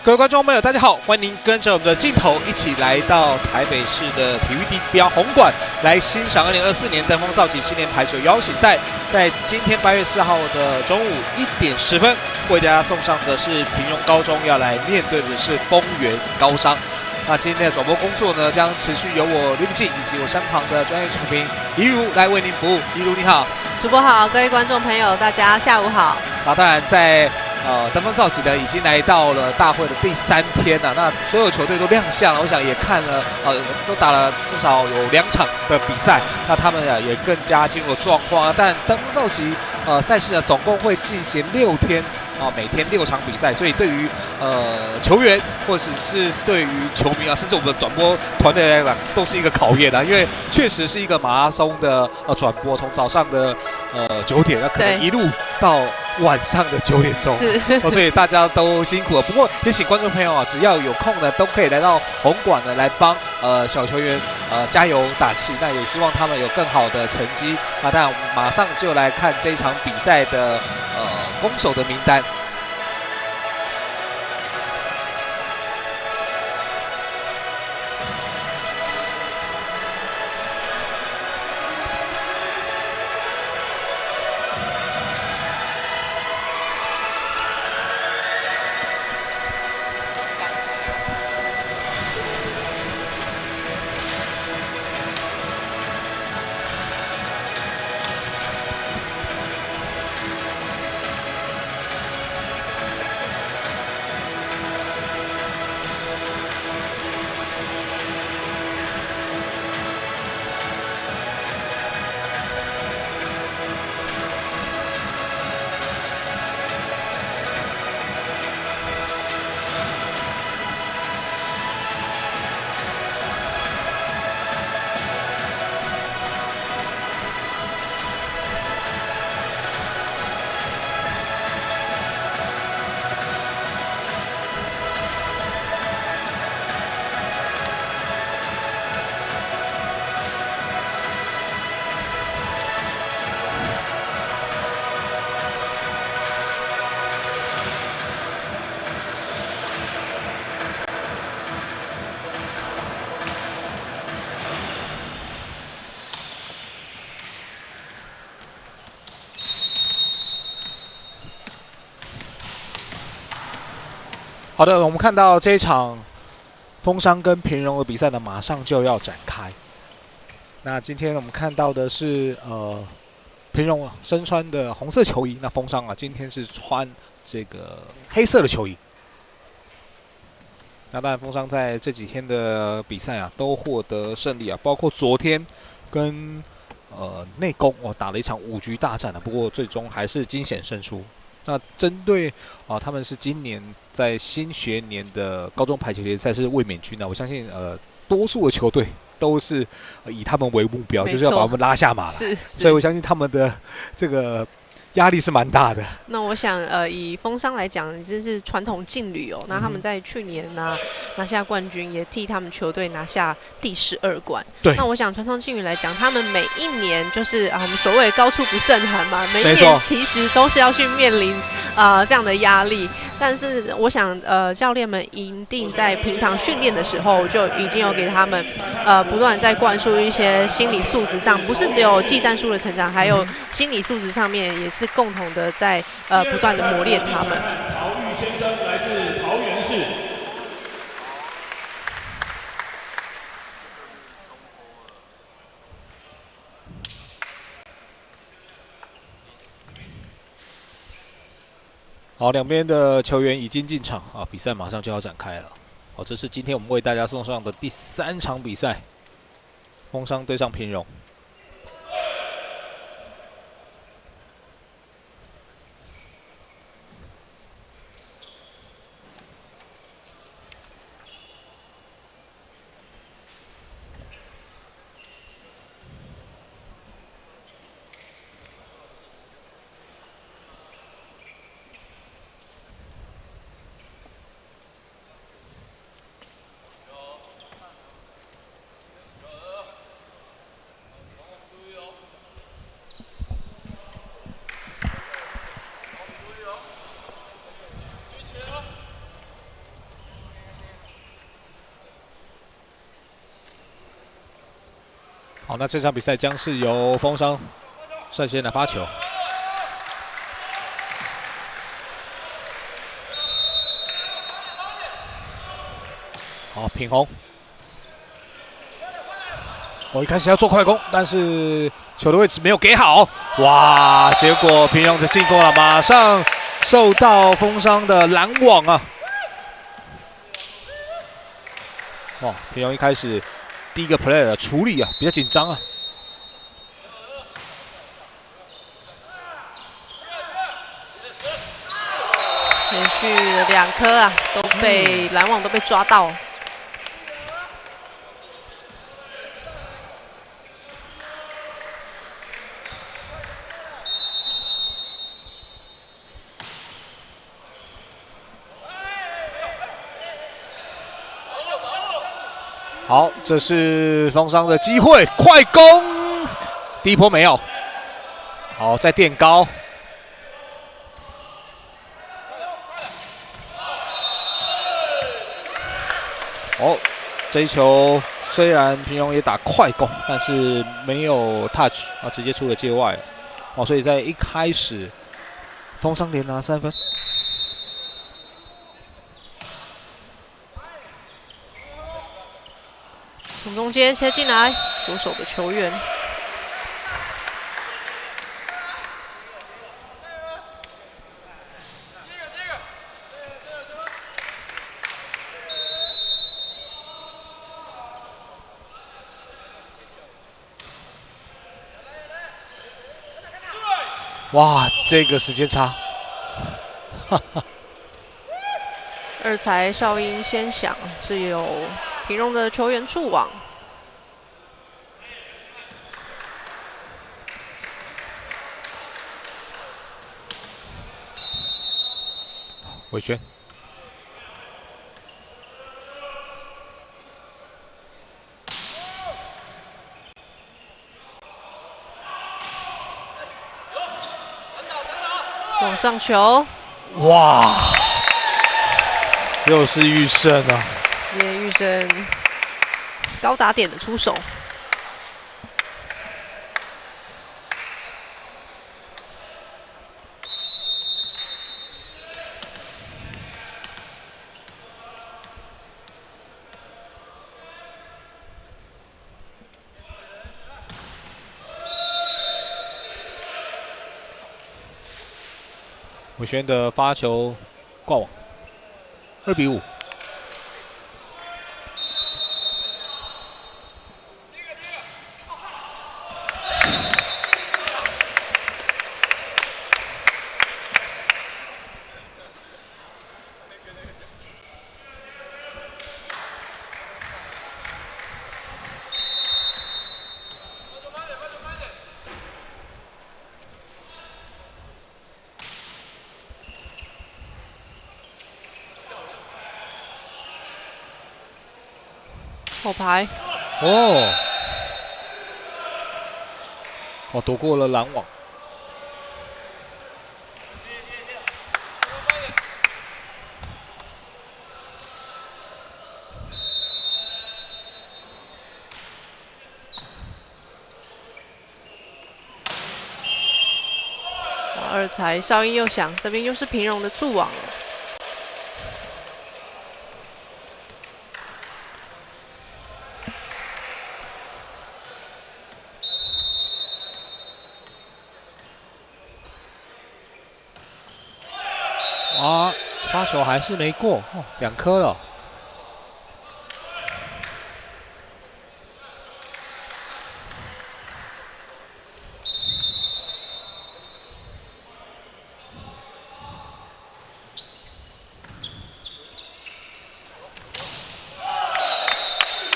各位观众朋友，大家好，欢迎您跟着我们的镜头一起来到台北市的体育地标红馆，来欣赏2024年登峰造极青年排球邀请赛。在今天8月4号的中午1点10分，为大家送上的是平庸高中要来面对的是丰原高商。那今天的转播工作呢，将持续由我吕秉记以及我身旁的专业主评怡如来为您服务。怡如你好，主播好，各位观众朋友，大家下午好。当然在登峰造极呢，已经来到了大会的第3天了。那所有球队都亮相了，我想也看了，都打了至少有2场的比赛。那他们也更加进入状况。但登峰造极赛事呢，总共会进行6天，每天6场比赛。所以对于球员或者是对于球迷啊，甚至我们的转播团队来讲，都是一个考验的，因为确实是一个马拉松的转播，从早上的9点，那可能一路到晚上的9点钟。所以大家都辛苦了。不过也请观众朋友啊，只要有空呢，都可以来到红馆呢，来帮小球员加油打气。那也希望他们有更好的成绩。那当然，马上就来看这一场比赛的攻守的名单。好的，我们看到这一场丰商跟平荣的比赛呢，马上就要展开。那今天我们看到的是平荣身穿的红色球衣，那丰商今天是穿这个黑色的球衣。那当然，丰商在这几天的比赛都获得胜利包括昨天跟内攻打了一场5局大战不过最终还是惊险胜出。那针对他们是今年在新学年的高中排球联赛是卫冕军我相信多数的球队都是以他们为目标，就是要把他们拉下马来。所以我相信他们的这个压力是蛮大的。那我想，以丰商来讲，这是传统劲旅那他们在去年拿下冠军，也替他们球队拿下第12冠。对。那我想，传统劲旅来讲，他们每一年就是我们所谓高处不胜寒嘛，每一年其实都是要去面临这样的压力。但是我想，教练们一定在平常训练的时候就已经有给他们不断在灌输一些心理素质上，不是只有技战术的成长，还有心理素质上面也是共同的在不断的磨练他们。曹玉先生来自桃园市。好，两边的球员已经进场比赛马上就要展开了。这是今天我们为大家送上的第3场比赛，丰商对上平荣。好，那这场比赛将是由风商率先来发球。好，品宏。我一开始要做快攻，但是球的位置没有给好，哇！结果平庸的进攻了，马上受到风商的拦网啊！哇，平庸一开始第一个 play 的处理啊，比较紧张啊。连续2颗啊，都被拦网都被抓到。好，这是风商的机会，快攻，第一波没有。好，再垫高。哦，这一球虽然平庸也打快攻，但是没有 touch 啊，直接出了界外。哦，所以在一开始，风商连拿3分。从中间切进来，左手的球员。哇，这个时间差，二才哨音先响，是有平庸的球员触网。伟轩，往上球，哇，又是玉胜啊！叶玉生高打点的出手。伟轩的发球挂网，2比5。后排哦，哦，躲过了拦网。二才哨音又响，这边又是平庸的触网了。啊，发球还是没过，哦，2颗了。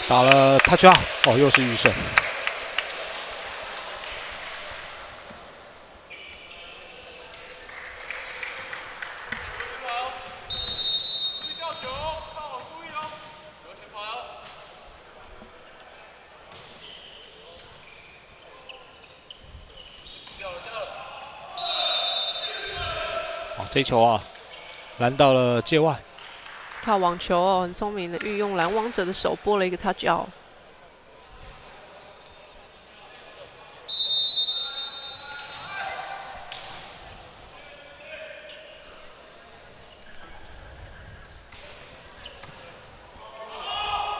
打了 touch out， 哦，又是预胜。这一球啊，拦到了界外。靠网球哦，很聪明的运用拦网者的手拨了一个 touch out。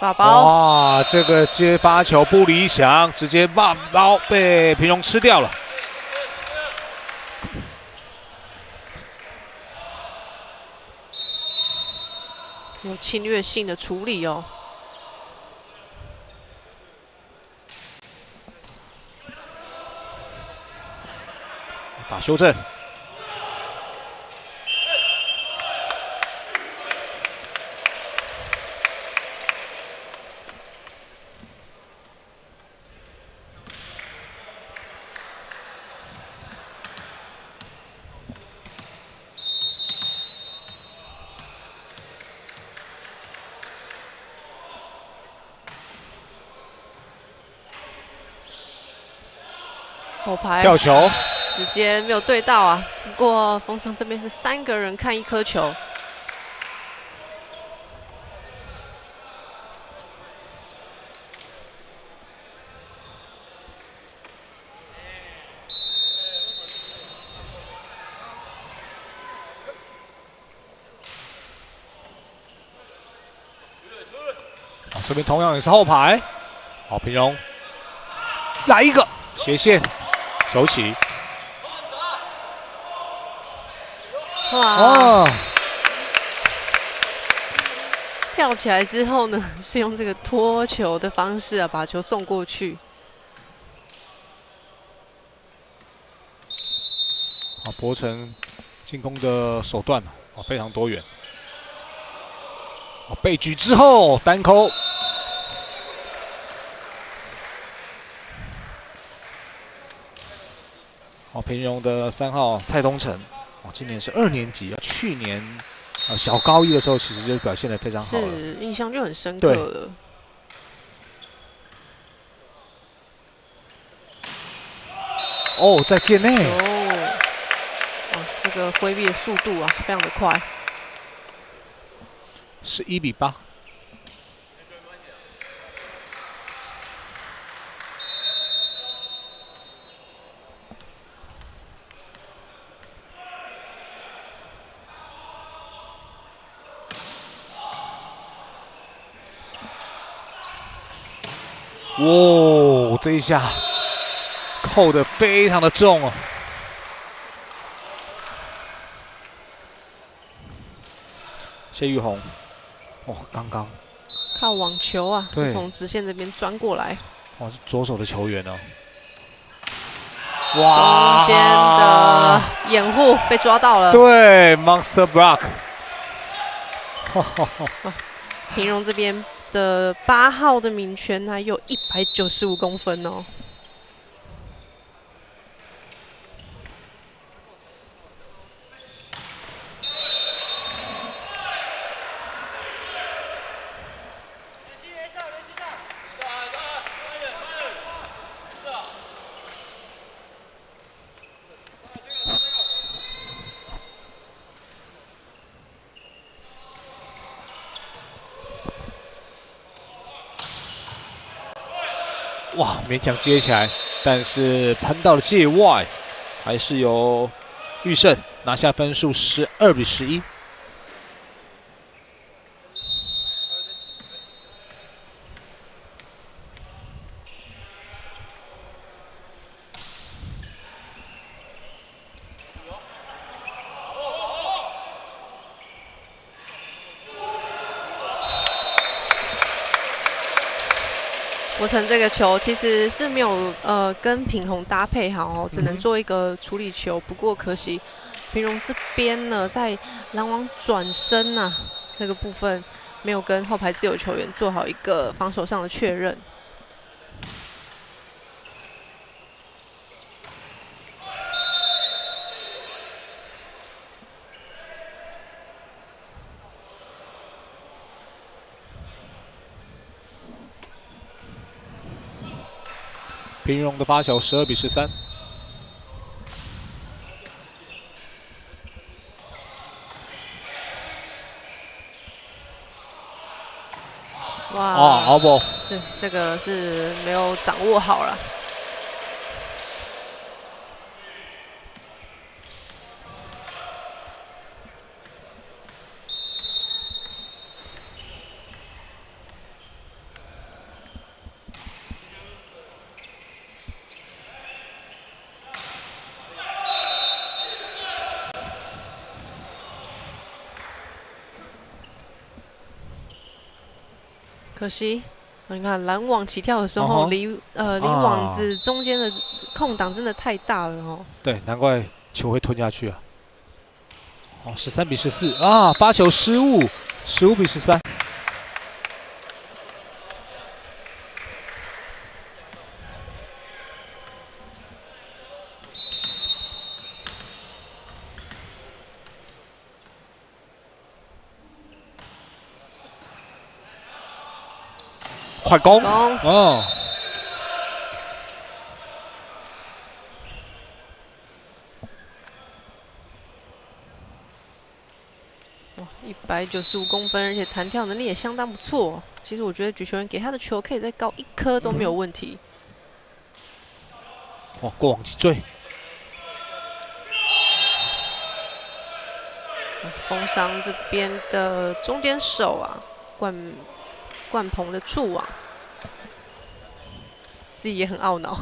发包。哇，这个接发球不理想，直接发包被平荣吃掉了。有侵略性的处理哦。打修正。后排吊球，时间没有对到啊。不过风场这边是3个人看1颗球。这边同样也是后排，好，平荣来一个斜线手起，哇！跳起来之后呢，是用这个拖球的方式啊，把球送过去。好，博成进攻的手段非常多元。好，被举之后单扣。好，平荣的3号蔡东成，今年是2年级，去年小高1的时候，其实就表现得非常好了，是印象就很深刻了。哦，在界内。哦，哇，这个挥臂的速度啊，非常的快。11比8。哇，这一下扣得非常的重哦。谢玉红，刚刚靠网球啊，对，从直线这边钻过来。是左手的球员哦。哇！中间的掩护被抓到了。对 ，Monster Block。平荣这边的8号的民权还有195公分哦。哇，勉强接起来，但是喷到了界外，还是由玉胜拿下分数12比11。博成这个球其实是没有跟平宏搭配好哦，只能做一个处理球。不过可惜平宏这边呢，在拦网转身啊那个部分没有跟后排自由球员做好一个防守上的确认。平荣的发球12比13。哇！哦，不是这个是没有掌握好了。可惜，你看拦网起跳的时候，离网子中间的空档真的太大了哦。对，难怪球会吞下去啊。哦，13比14啊，发球失误，15比13。快攻！哦。哇，195公分，而且弹跳能力也相当不错。其实我觉得举球员给他的球可以再高1颗都没有问题。哇，过往击坠。风商这边的中间手啊，冠鹏的触网，自己也很懊恼。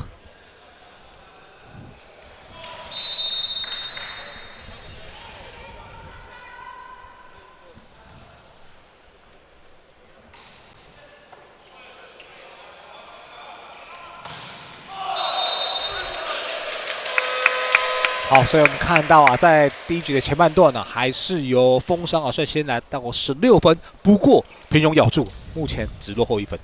好，所以我们看到啊，在第一局的前半段呢，还是由风商啊率先来到16分，不过平庸咬住，目前只落后1分。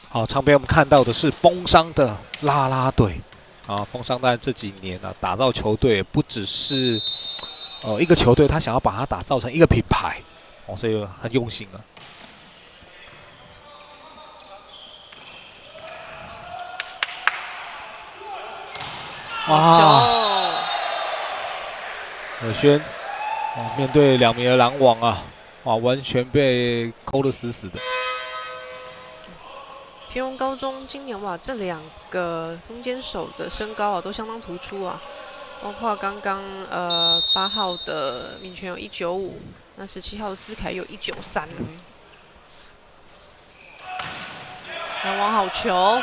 好，场边我们看到的是风商的啦啦队啊，风商当然这几年啊，打造球队不只是一个球队，他想要把它打造成一个品牌哦，所以很用心啊。哇！尔轩面对2名的拦网啊，哇，完全被勾得死死的。平荣高中今年哇，这2个中间手的身高啊都相当突出啊，包括刚刚8号的闵权有195，那17号的思凯有193。拦网好球。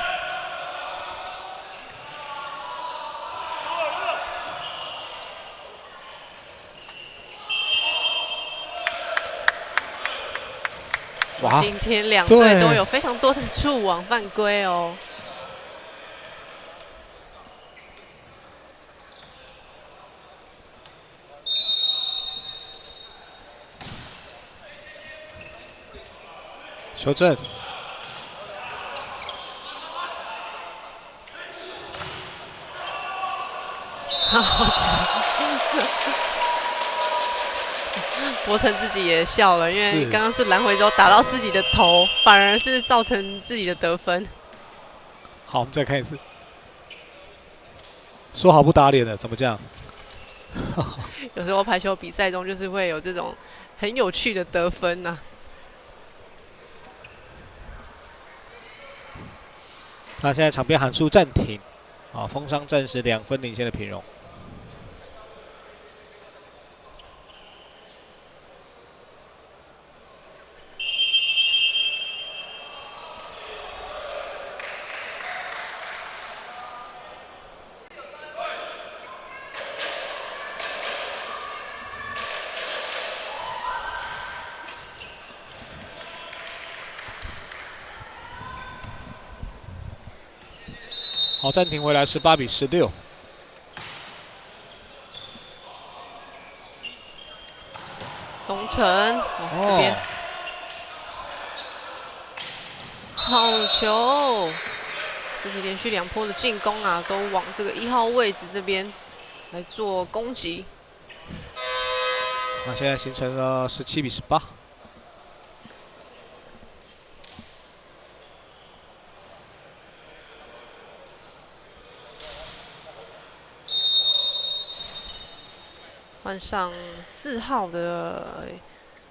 哇！今天2队都有非常多的触网犯规哦。修正。好球！博成自己也笑了，因为刚刚是拦回之后打到自己的头，反而是造成自己的得分。好，我们再看一次。说好不打脸的，怎么这样？有时候排球比赛中就是会有这种很有趣的得分呐、那现在场边喊出暂停，啊，风商暂时2分领先的平荣。好，暂停回来18比16。成，这边好球，这是连续2波的进攻啊，都往这个1号位置这边来做攻击。那现在形成了17比18。换上4号的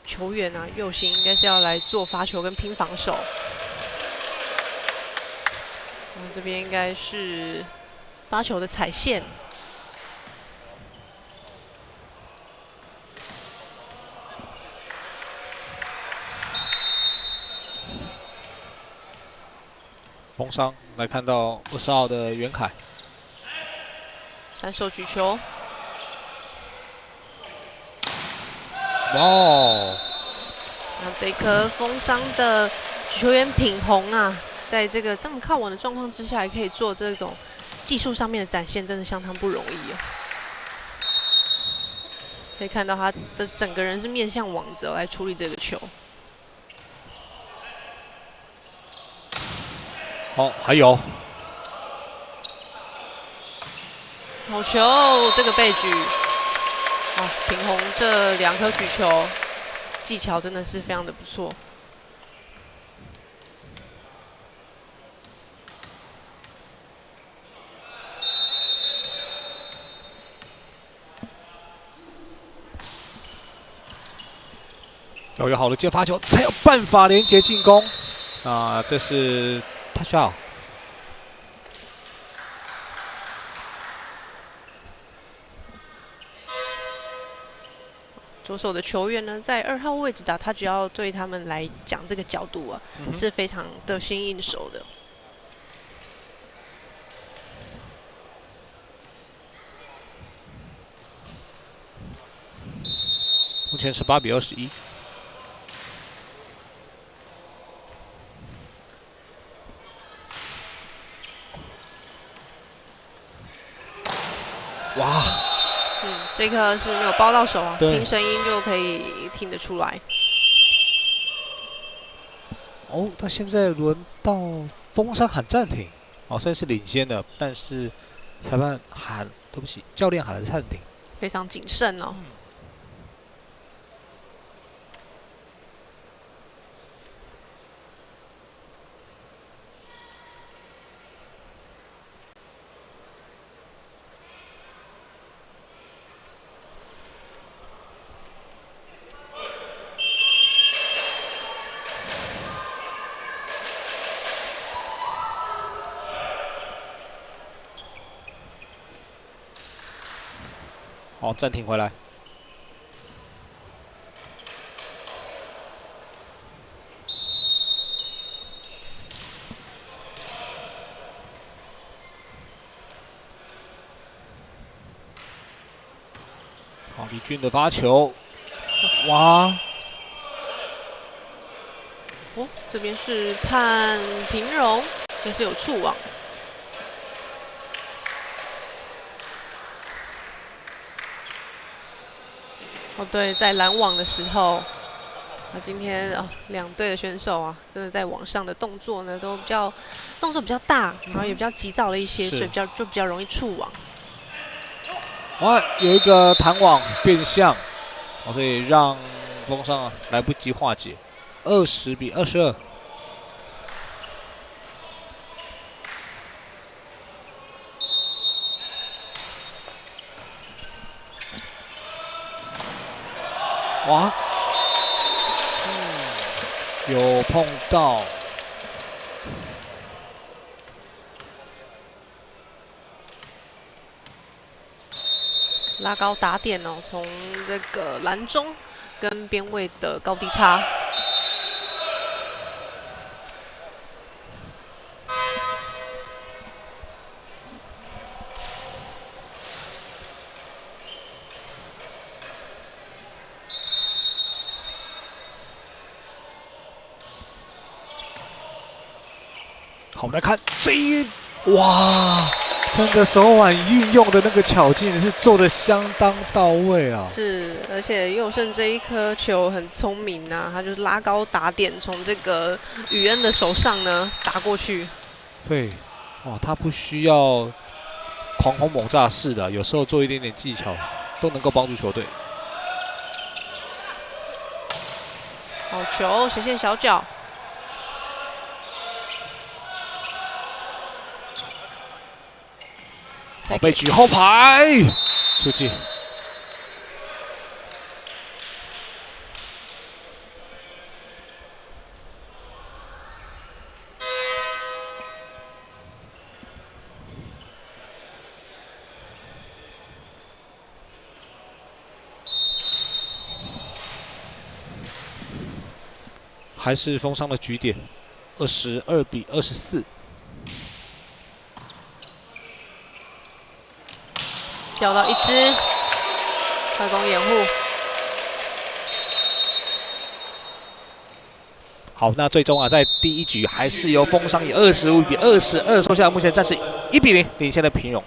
球员啊，右行应该是要来做罚球跟拼防守。这边应该是发球的踩线。封伤来看到20号的袁凯，单手举球。哇哦！那这颗封伤的举球员品宏啊，在这个这么靠稳的状况之下，还可以做这种技术上面的展现，真的相当不容易啊。可以看到他的整个人是面向网子来处理这个球。哦，还有好球，这个被举。哦，品宏这2颗举球技巧真的是非常的不错。要有好的接发球，才有办法连接进攻。啊，这是 touch out。左手的球员呢，在2号位置打，他只要对他们来讲这个角度啊，是非常得心应手的。目前18比21。哇！这颗是没有包到手啊，对，听声音就可以听得出来。哦，那现在轮到封伤喊暂停，哦，虽然是领先的，但是裁判喊，对不起，教练喊的是暂停，非常谨慎哦。好，暂停回来。好，李俊的发球，哇！哦，这边是判平荣，也是有触网。哦，对，在拦网的时候，今天2队的选手啊，真的在网上的动作呢，都动作比较大，然后也比较急躁了一些，所以比较容易触网。哇，有一个弹网变向，所以让封伤来不及化解，20比22。哇，有碰到，拉高打点哦，从这个篮中跟边位的高低差。好，我们来看这一哇，真的手腕运用的那个巧劲是做的相当到位啊！是，而且佑胜这一颗球很聪明啊，他就是拉高打点，从这个宇恩的手上呢打过去。对，哇，他不需要狂轰猛炸式的，有时候做一点点技巧都能够帮助球队。好球，斜线小角。好，被举后排出界。还是封商的局点，22比24。掉到一支，快攻掩护。好，那最终啊，在第一局还是由封商以25比22收下，目前暂时1比0领先的平庸。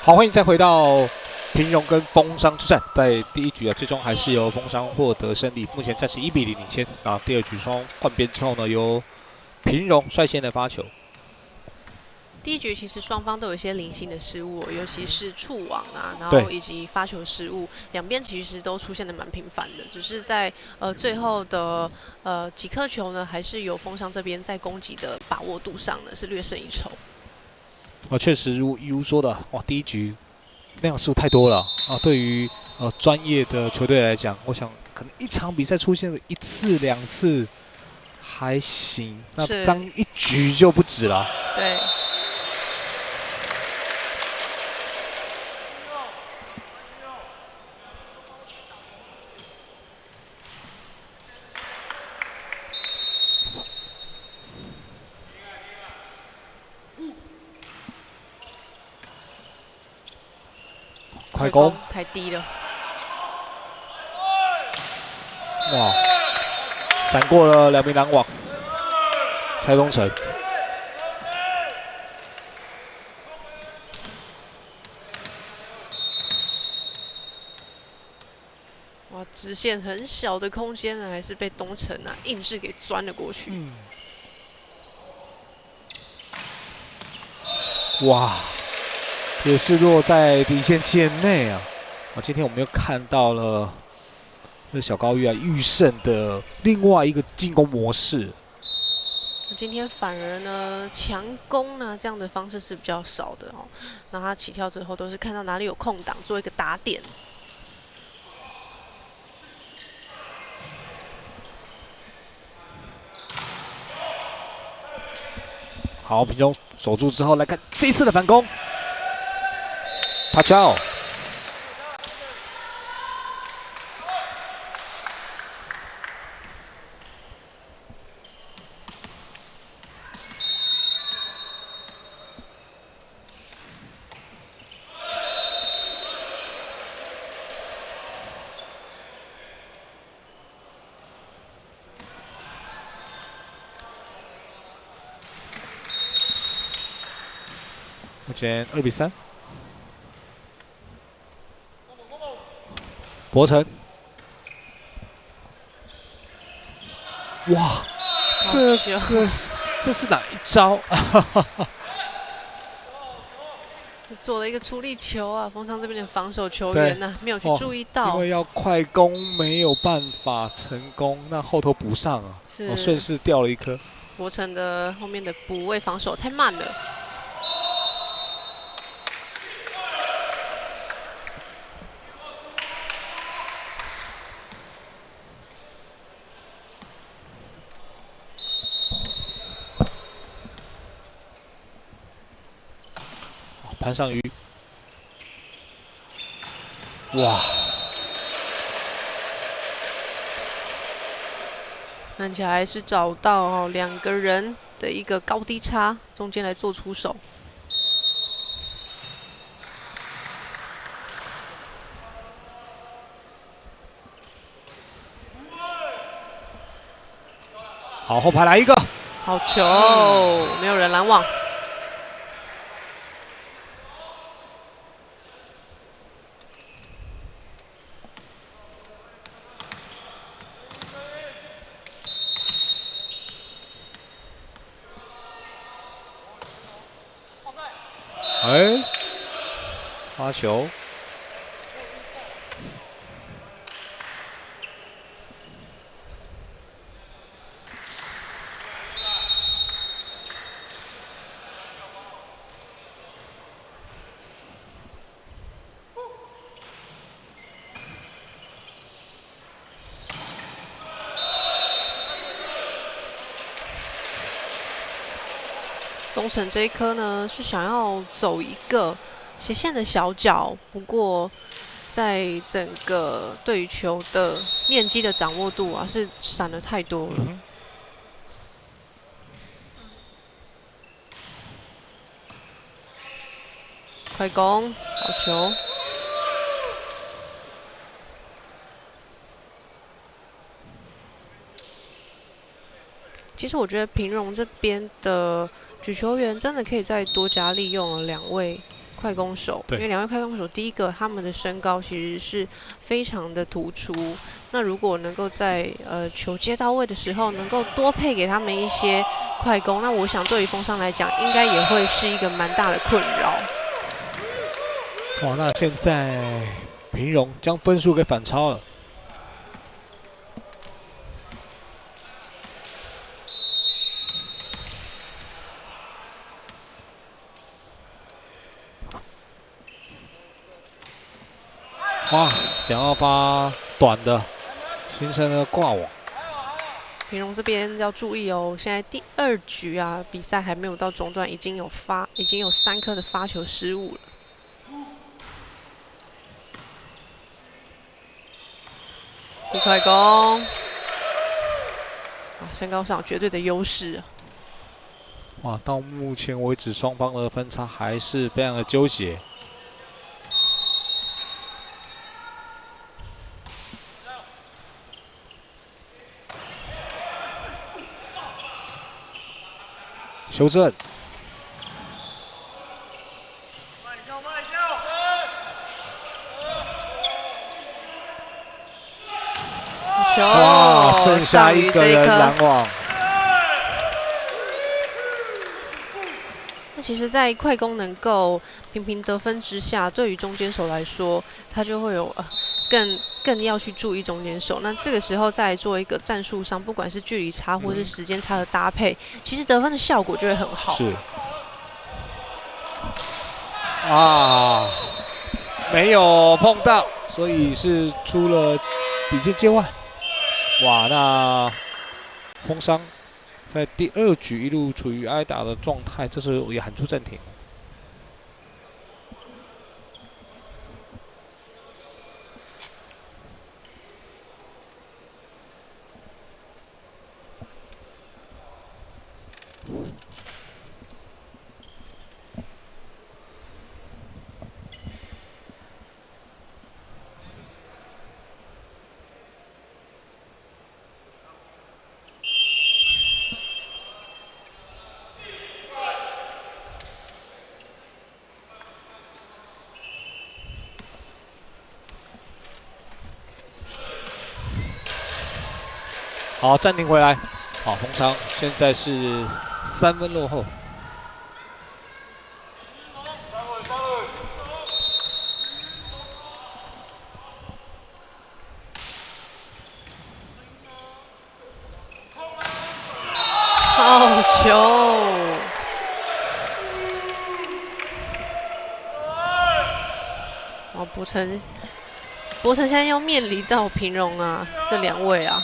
好，欢迎再回到平庸跟封商之战，在第一局啊，最终还是由封商获得胜利，目前暂时1比0领先。啊，第二局双换边之后呢，由平庸率先的发球。第一局其实双方都有一些零星的失误，尤其是触网啊，然后以及发球失误，两边其实都出现的蛮频繁的。只是在最后的几颗球呢，还是由封商这边在攻击的把握度上呢是略胜一筹。确实如说的，哇，第一局那样失误太多了啊！对于专业的球队来讲，我想可能一场比赛出现了1次2次还行，那当一局就不止了。对。快攻太低了。哇！闪过了2名拦网，蔡东成。哇，直线很小的空间呢，还是被东城啊硬是给钻了过去。哇，也是落在底线线内啊！今天我们又看到了这小高玉啊驭胜的另外一个进攻模式。今天反而呢，强攻呢这样的方式是比较少的哦。那他起跳之后都是看到哪里有空档，做一个打点。好，平中守住之后，来看这一次的反攻 ，touch out。目前2比3，博成，哇，这是哪一招？做了一个出力球啊，丰昌这边的防守球员呢没有去注意到，因为要快攻没有办法成功，那后头补上啊，顺势掉了一颗。博成的后面的补位防守太慢了。潘尚瑜，哇！看起来是找到2个人的一个高低差，中间来做出手。好，后排来一个，好球，没有人拦网。发球，东城这一颗呢是想要走一个斜线的小角，不过在整个对于球的面积的掌握度啊是闪了太多了。快攻，好球！其实我觉得平荣这边的举球员真的可以再多加利用2位快攻手，因为2位快攻手，第一个他们的身高其实是非常的突出。那如果能够在球接到位的时候，能够多配给他们一些快攻，那我想对于丰昌来讲，应该也会是一个蛮大的困扰。哇，那现在平荣将分数给反超了。哇，想要发短的，形成了挂网。平荣这边要注意哦，现在第2局啊，比赛还没有到中段，已经有3颗的发球失误了。快攻，身高上有绝对的优势。哇，到目前为止，双方的分差还是非常的纠结。修正。球，哇，剩下一个人拦网。那其实，在快攻能够频频得分之下，对于中间手来说，他就会有更要去注意中间手。那这个时候再做一个战术上，不管是距离差或是时间差的搭配，其实得分的效果就会很好。是。啊，没有碰到，所以是出了底线界外。哇，那风商在第2局一路处于挨打的状态，这时候也喊出暂停。好，暂停回来。好，风商现在是3分落后。好球！哇，博成现在要面临到平荣啊，这2位啊。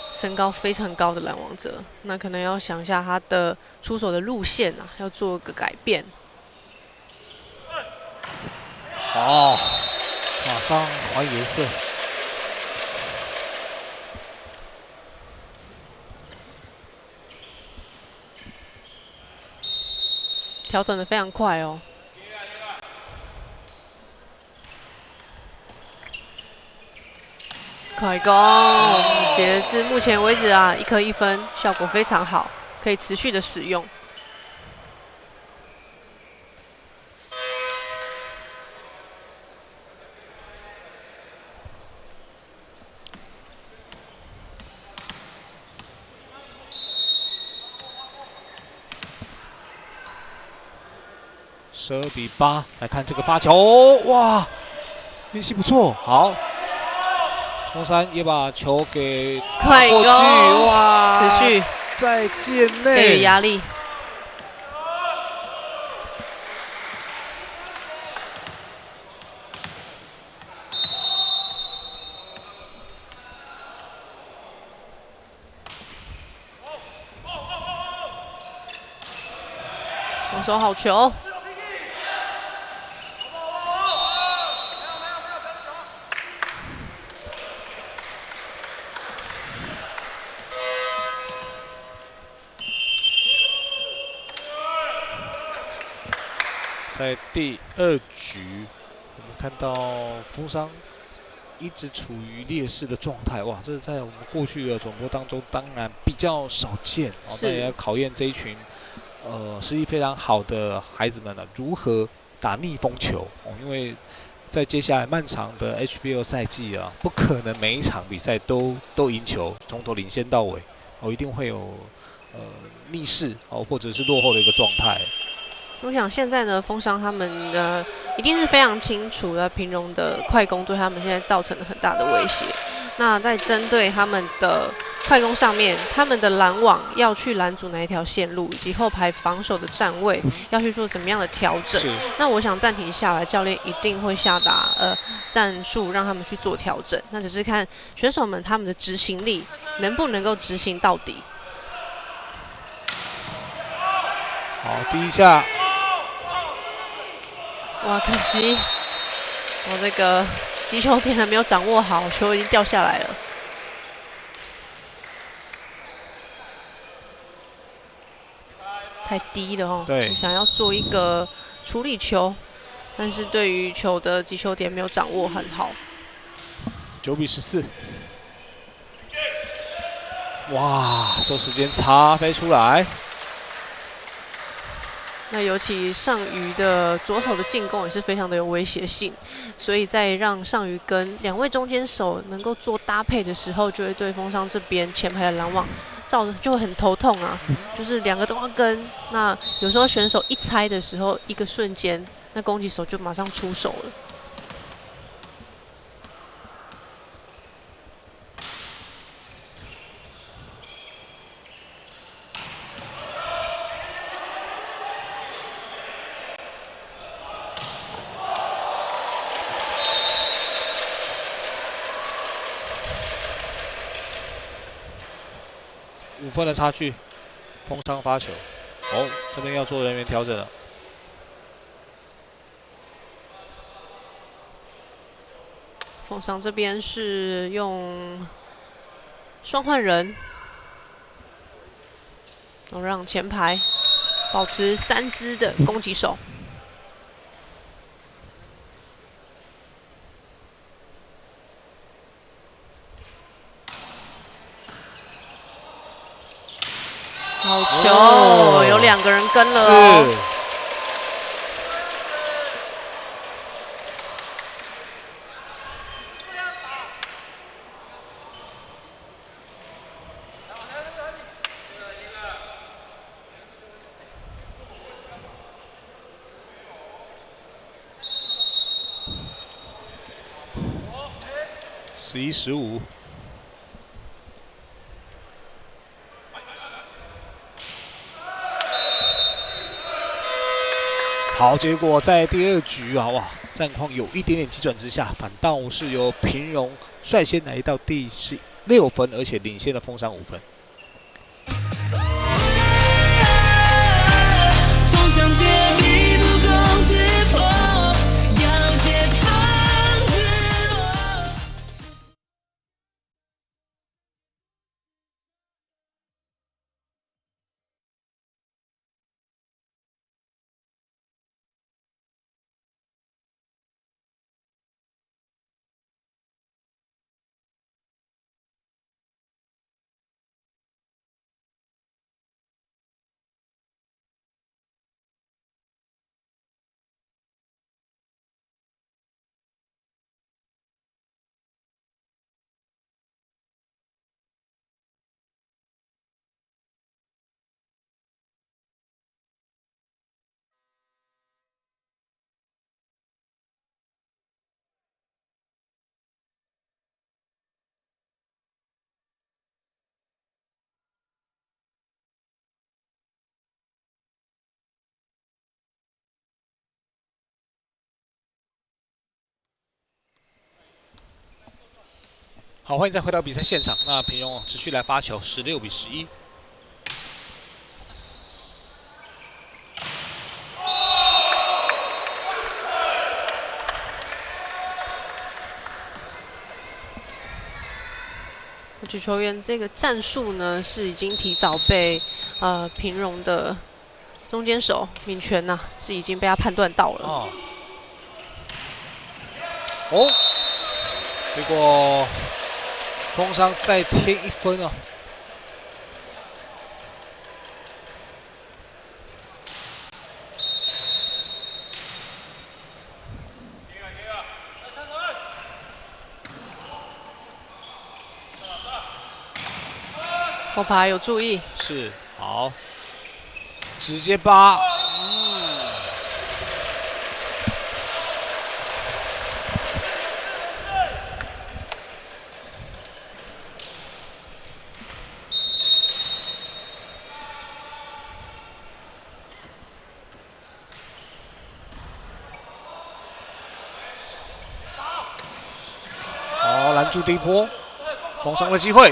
身高非常高的拦网者，那可能要想一下他的出手的路线啊，要做个改变。哦，马上换颜色。调整的非常快哦。快攻！截至目前为止啊，1颗1分，效果非常好，可以持续的使用。12比8，来看这个发球，哇，运气不错，好。中山也把球给快攻，哇，持续在界内给予压力。防守好球。在第2局，我们看到风商一直处于劣势的状态，哇，这是在我们过去的转播当中当然比较少见，那也要考验这一群实力非常好的孩子们了，如何打逆风球因为在接下来漫长的 HBL 赛季啊，不可能每一场比赛都赢球，从头领先到尾，一定会有逆势或者是落后的一个状态。我想现在呢，风商他们一定是非常清楚的平荣的快攻对他们现在造成了很大的威胁。那在针对他们的快攻上面，他们的拦网要去拦阻哪一条线路，以及后排防守的站位要去做怎么样的调整。那我想暂停下来，教练一定会下达战术让他们去做调整。那只是看选手们他们的执行力能不能够执行到底。好，第一下。哇，可惜我这个击球点还没有掌握好，球已经掉下来了。太低了哦。对。想要做一个处理球，但是对于球的击球点没有掌握很好。9比14。哇，这时间差飞出来。那尤其上鱼的左手的进攻也是非常的有威胁性，所以在让上鱼跟2位中间手能够做搭配的时候，就会对风商这边前排的拦网就会很头痛啊，就是2个都要跟。那有时候选手一猜的时候，一个瞬间，那攻击手就马上出手了。5分的差距，风商发球。哦，这边要做人员调整了。风商这边是用双换人，让前排保持3支的攻击手。好球，有2个人跟了哦。11-15。好，结果在第2局啊，哇，战况有一点点急转直下，反倒是由平荣率先来到第6分，而且领先了风商5分。好，欢迎再回到比赛现场。那平荣持续来发球，16-11。举球员这个战术呢，是已经提早被平荣的中间手闵权呐，是已经被他判断到了。哦，结果风商再添1分啊！后排有注意，是好，直接扒，好，拦住第1波，风商的机会。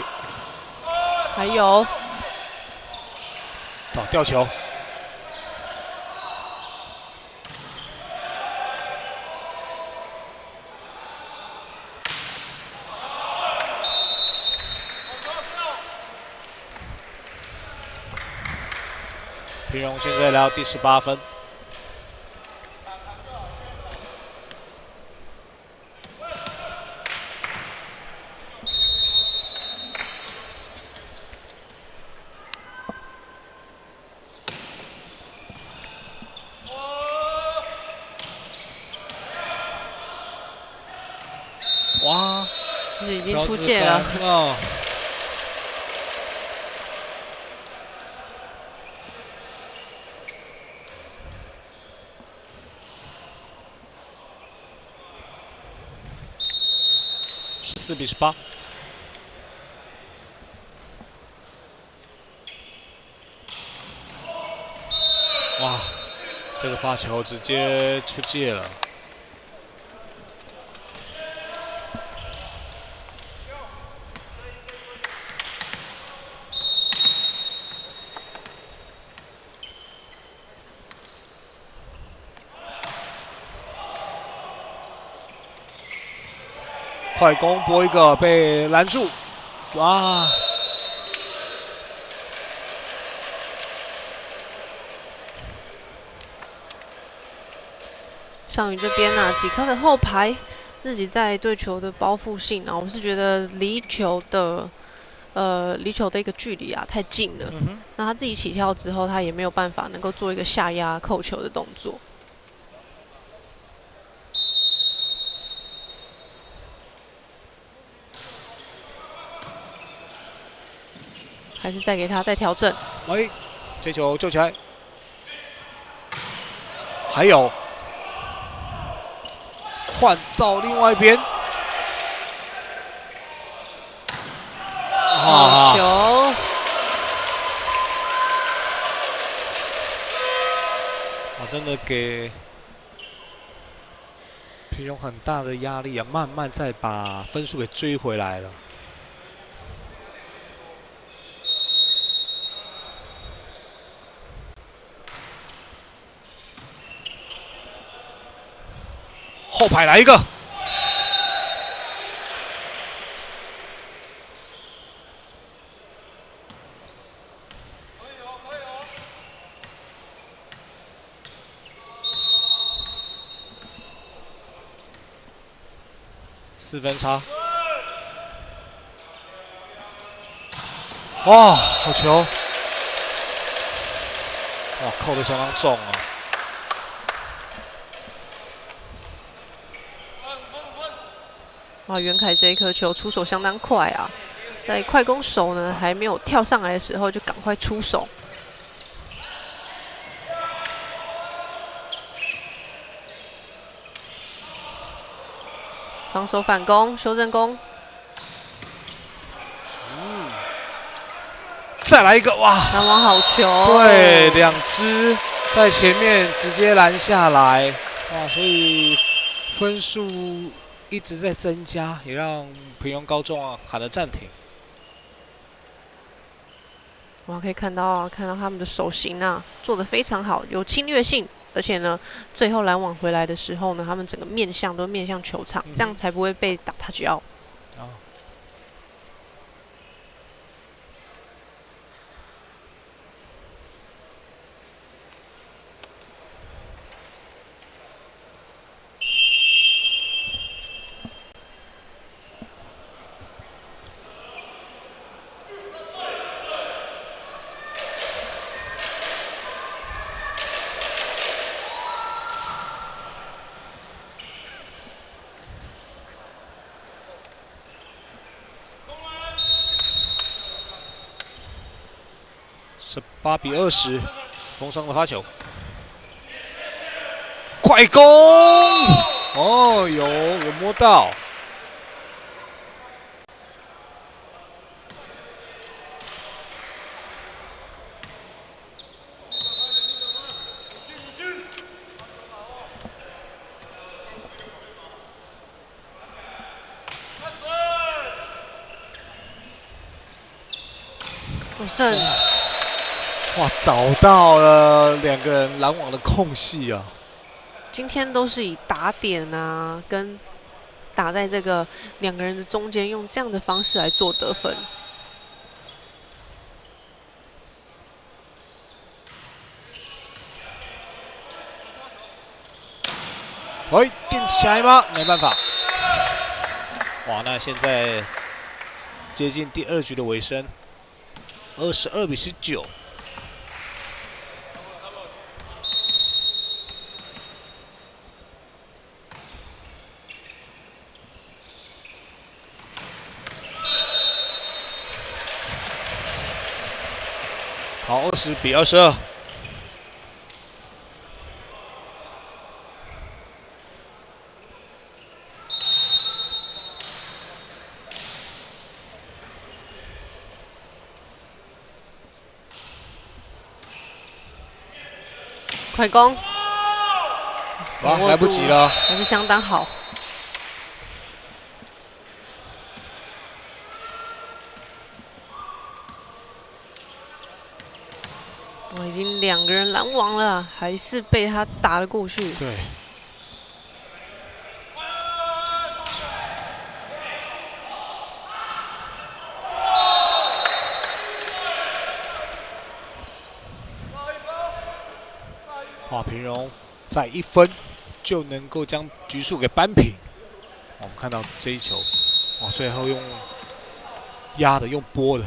还有，好，吊球，平荣现在来到第18分。经出界了。哦。14比18。哇，这个发球直接出界了。 快攻拨一个被拦住，哇！上宇这边呢、几颗的后排自己在对球的包覆性啊，我是觉得离球的一个距离啊太近了。那他自己起跳之后，他也没有办法能够做一个下压扣球的动作。 还是再给他再调整。哎，这球救起来，还有换到另外一边，好球！真的给平庸很大的压力啊，慢慢再把分数给追回来了。 后排来一个，4分差。哇，好球！哇，扣得相当重啊。 哇，袁凯这一颗球出手相当快啊，在快攻手呢还没有跳上来的时候就赶快出手。防守反攻，修正攻。再来一个哇！拦网好球。对，2只在前面直接拦下来，哇！所以分数。 一直在增加，也让平庸高中啊喊了暂停。哇，可以看到他们的手型啊做得非常好，有侵略性，而且呢，最后拦网回来的时候呢，他们整个面向都面向球场，这样才不会被打touch out。18比20，封上的发球，快攻！哦，有摸到。不胜。 哇，找到了2个人拦网的空隙啊！今天都是以打点啊，跟打在这个2个人的中间，用这样的方式来做得分。喂，垫起来吗？没办法。哇，那现在接近第2局的尾声，22比19。好，20-22。快攻！哇，来不及了，还是相当好。我已经2个人拦网了，还是被他打了过去。对。哇，平荣在1分就能够将局数给扳平。我们看到这一球，哇，最后用压的，用拨的。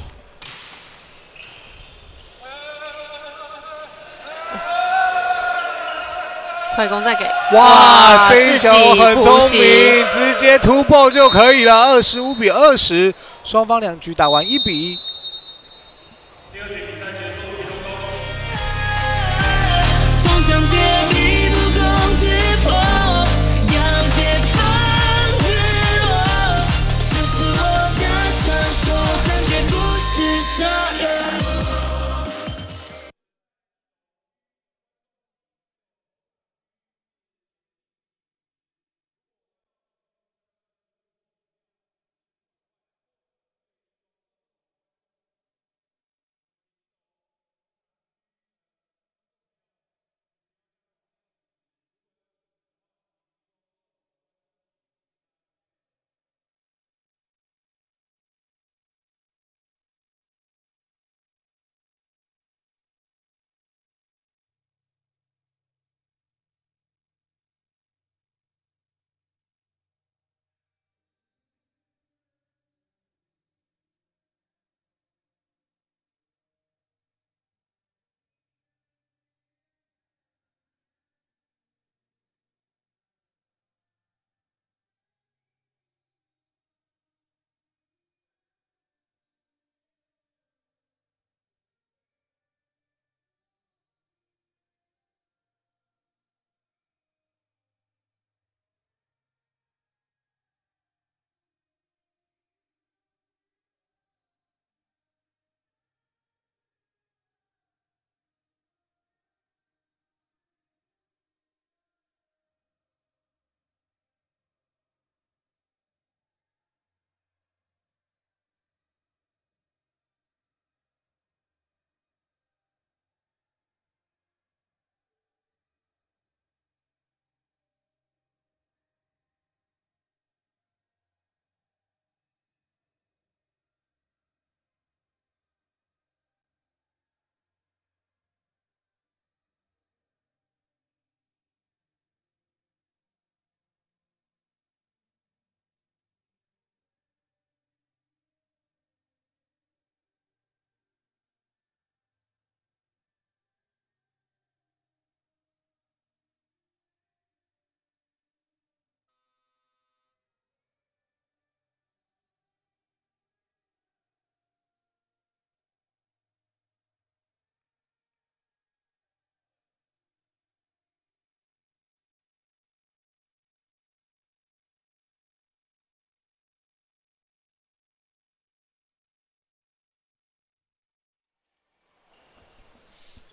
快攻再给！哇，这一球很聪明，直接突破就可以了。25-20，双方2局打完1-1。第2局比赛结束，平荣高中。总想天地不攻自破，要解放自我，这是我的传说，但绝不是所有。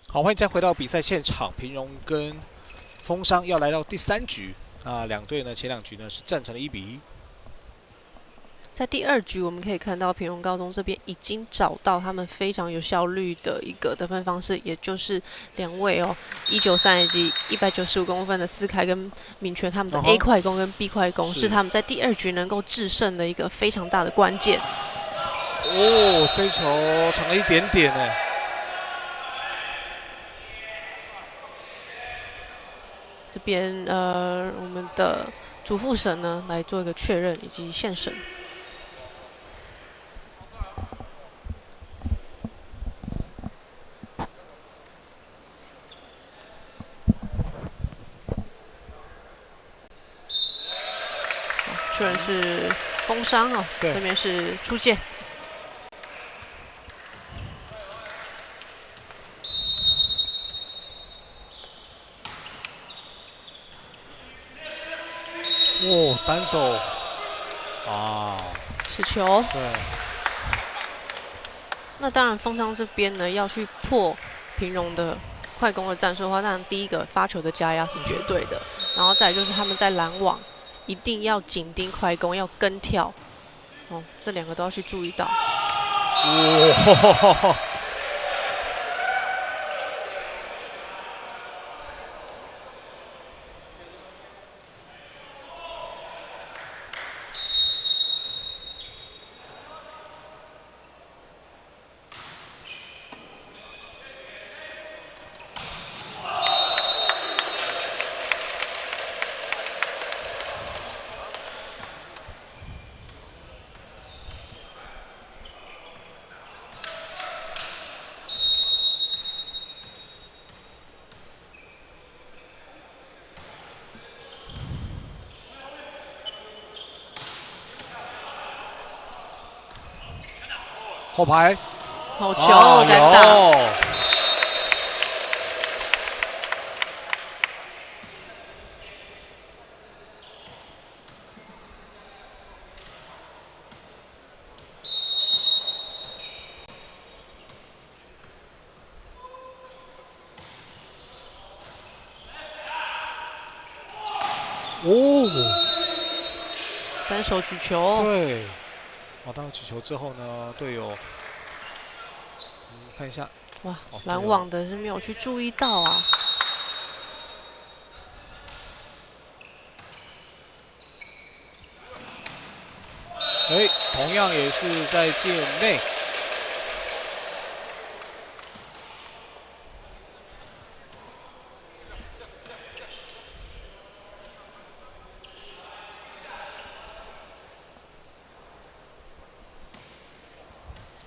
好，欢迎再回到比赛现场，平荣跟丰商要来到第3局。两队呢，前2局呢是战成了1-1。在第2局，我们可以看到平荣高中这边已经找到他们非常有效率的一个得分方式，也就是2位193以及195公分的思凯跟敏全，他们的 A 快攻跟 B 快攻是他们在第2局能够制胜的一个非常大的关键。哦，这一球长了一点点呢。这边我们的主副审呢来做一个确认以及现审。确认是工伤哦，这边是出界。哦，单手啊，持球。对，那当然，丰昌这边呢要去破平荣的快攻的战术的话，当然第一个发球的加压是绝对的，然后再来就是他们在拦网一定要紧盯快攻，要跟跳，哦，这两个都要去注意到。哇！后排，好球，敢打。哦，单手举球。对，哦，当举球之后呢，队友，看一下，哇，拦网的是没有去注意到啊。哎，同样也是在界内。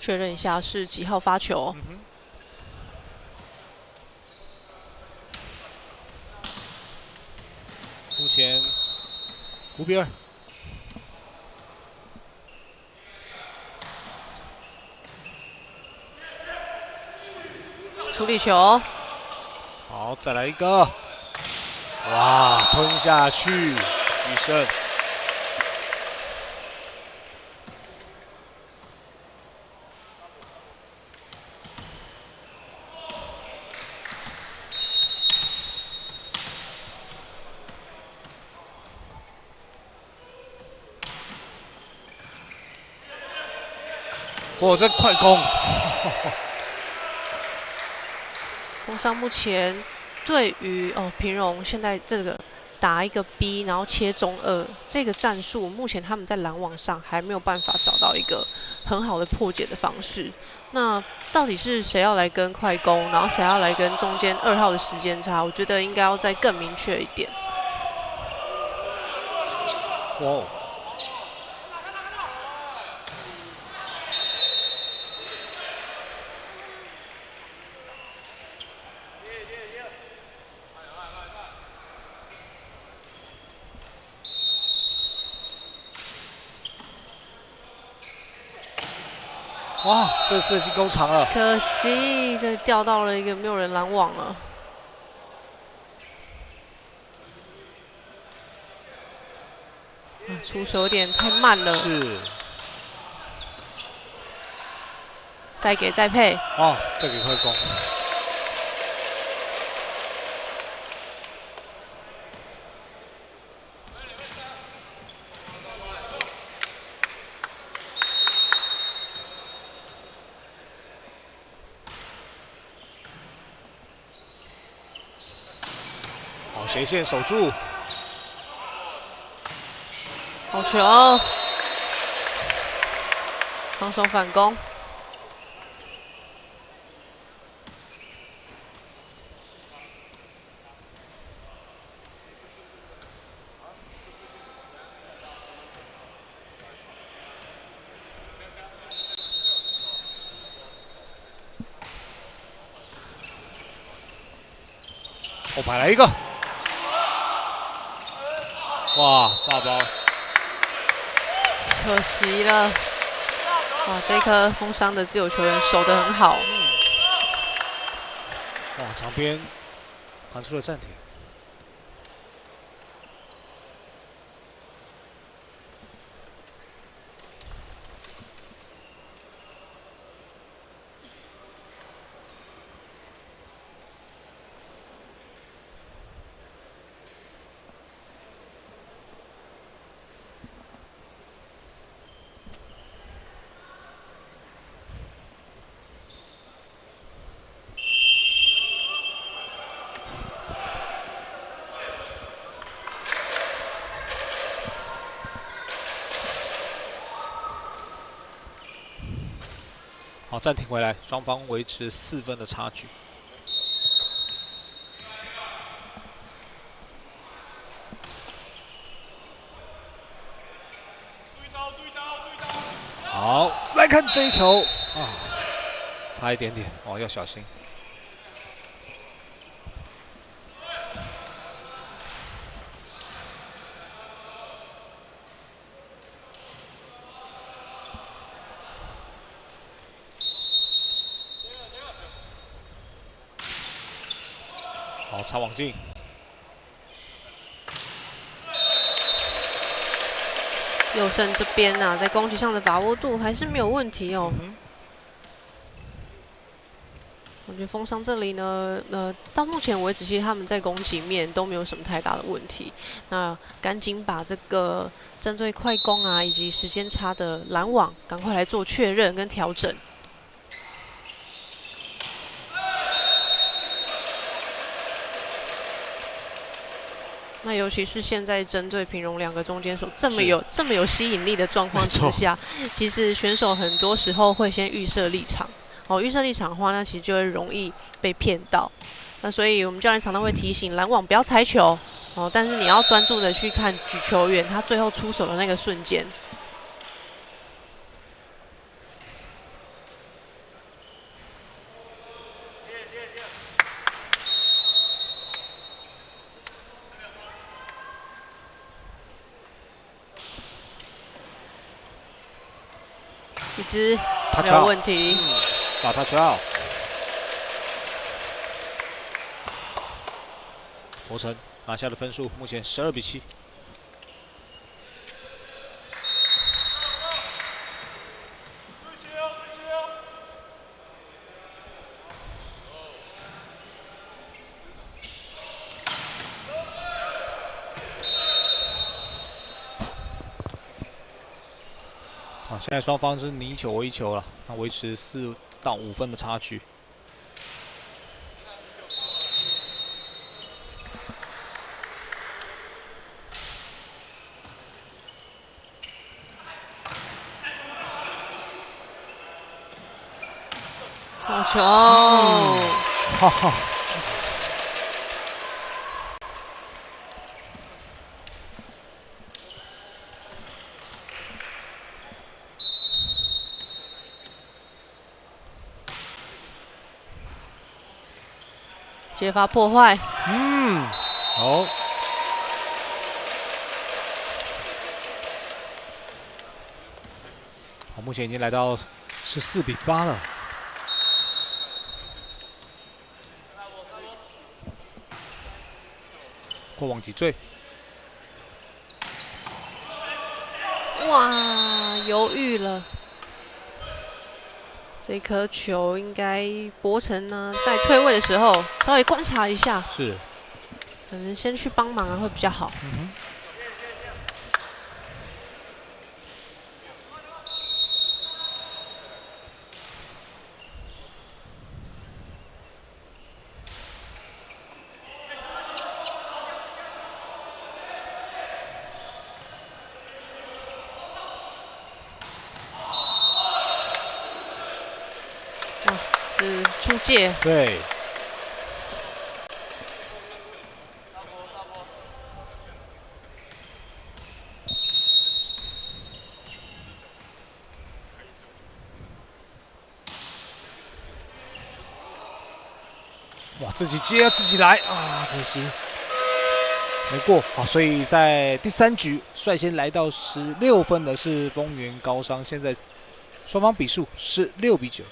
确认一下是几号发球。目前5比2。处理球。好，再来一个。哇，吞下去，举胜。哇，这快攻！工商目前对于平荣现在这个打一个 B， 然后切中2这个战术，目前他们在拦网上还没有办法找到一个很好的破解的方式。那到底是谁要来跟快攻，然后谁要来跟中间2号的时间差？我觉得应该要再更明确一点。哇！哇，这次进攻长了，可惜这掉到了一个没有人拦网了。出手有点太慢了。是。再给再配。哦，再给快攻。好，斜线守住。好球！防守反攻。后排来一个，哇，大包，可惜了。哇，这颗封伤的自由球员守得很好。哇，场边喊出了暂停。好，暂停回来，双方维持4分的差距。好，来看这一球啊，差一点点哦，要小心。好，插网进。佑胜这边呢、在攻击上的把握度还是没有问题哦。我觉得风商这里呢，到目前为止，其实他们在攻击面都没有什么太大的问题。那赶紧把这个针对快攻啊，以及时间差的拦网，赶快来做确认跟调整。那尤其是现在针对平荣2个中间手这么有吸引力的状况之下，其实选手很多时候会先预设立场。哦，预设立场的话，那其实就会容易被骗到。那所以我们教练常常会提醒拦网不要踩球哦，但是你要专注的去看举球员他最后出手的那个瞬间。一支没有问题，打他球。博成拿下的分数目前12比7。现在双方是你一球我一球了，那维持4到5分的差距。好球！哈哈。接发破坏，好。好，目前已经来到14比8了。过网击坠。哇，犹豫了。这颗球应该博成呢，在退位的时候稍微观察一下，是，可能先去帮忙啊，会比较好。是出界，对。哇，自己接自己来啊，可惜没过。好，所以在第3局率先来到16分的是丰原高商，现在双方比数是6比9。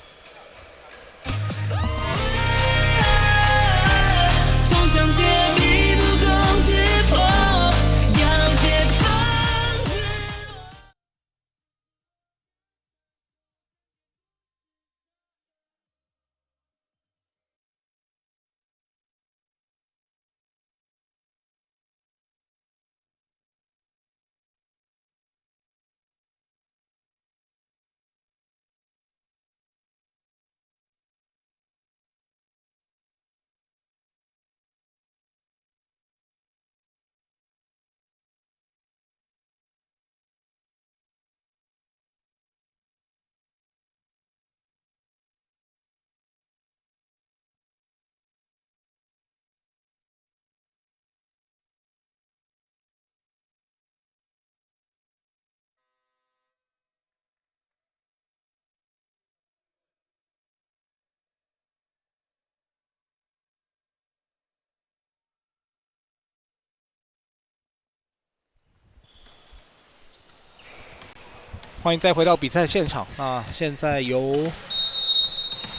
欢迎再回到比赛现场。那现在由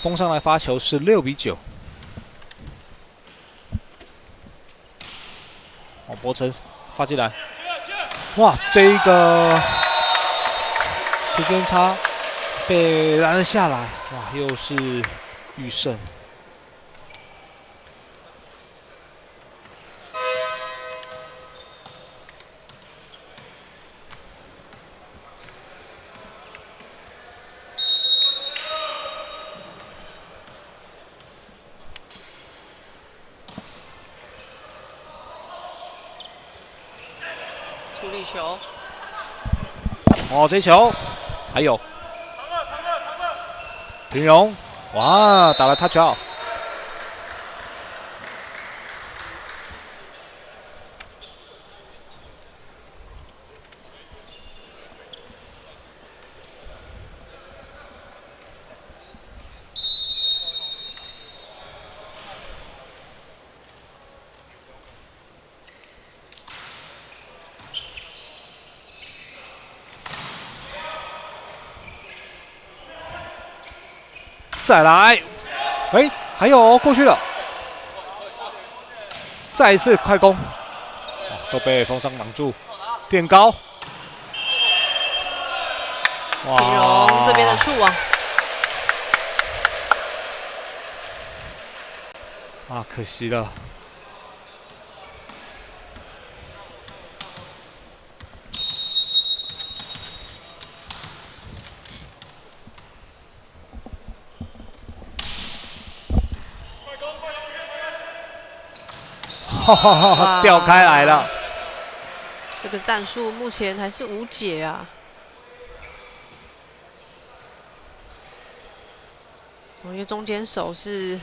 风上来发球是6比9。博成发进来，哇，这一个时间差被拦了下来，哇，又是玉胜。处理球，哦，这球还有平荣，哇，打了 touch out。再来，哎，还有哦，过去了，再一次快攻，都被风伤挡住，垫高，平荣这边的触网，啊，可惜了。掉开来了，这个战术目前还是无解啊。因为中间手是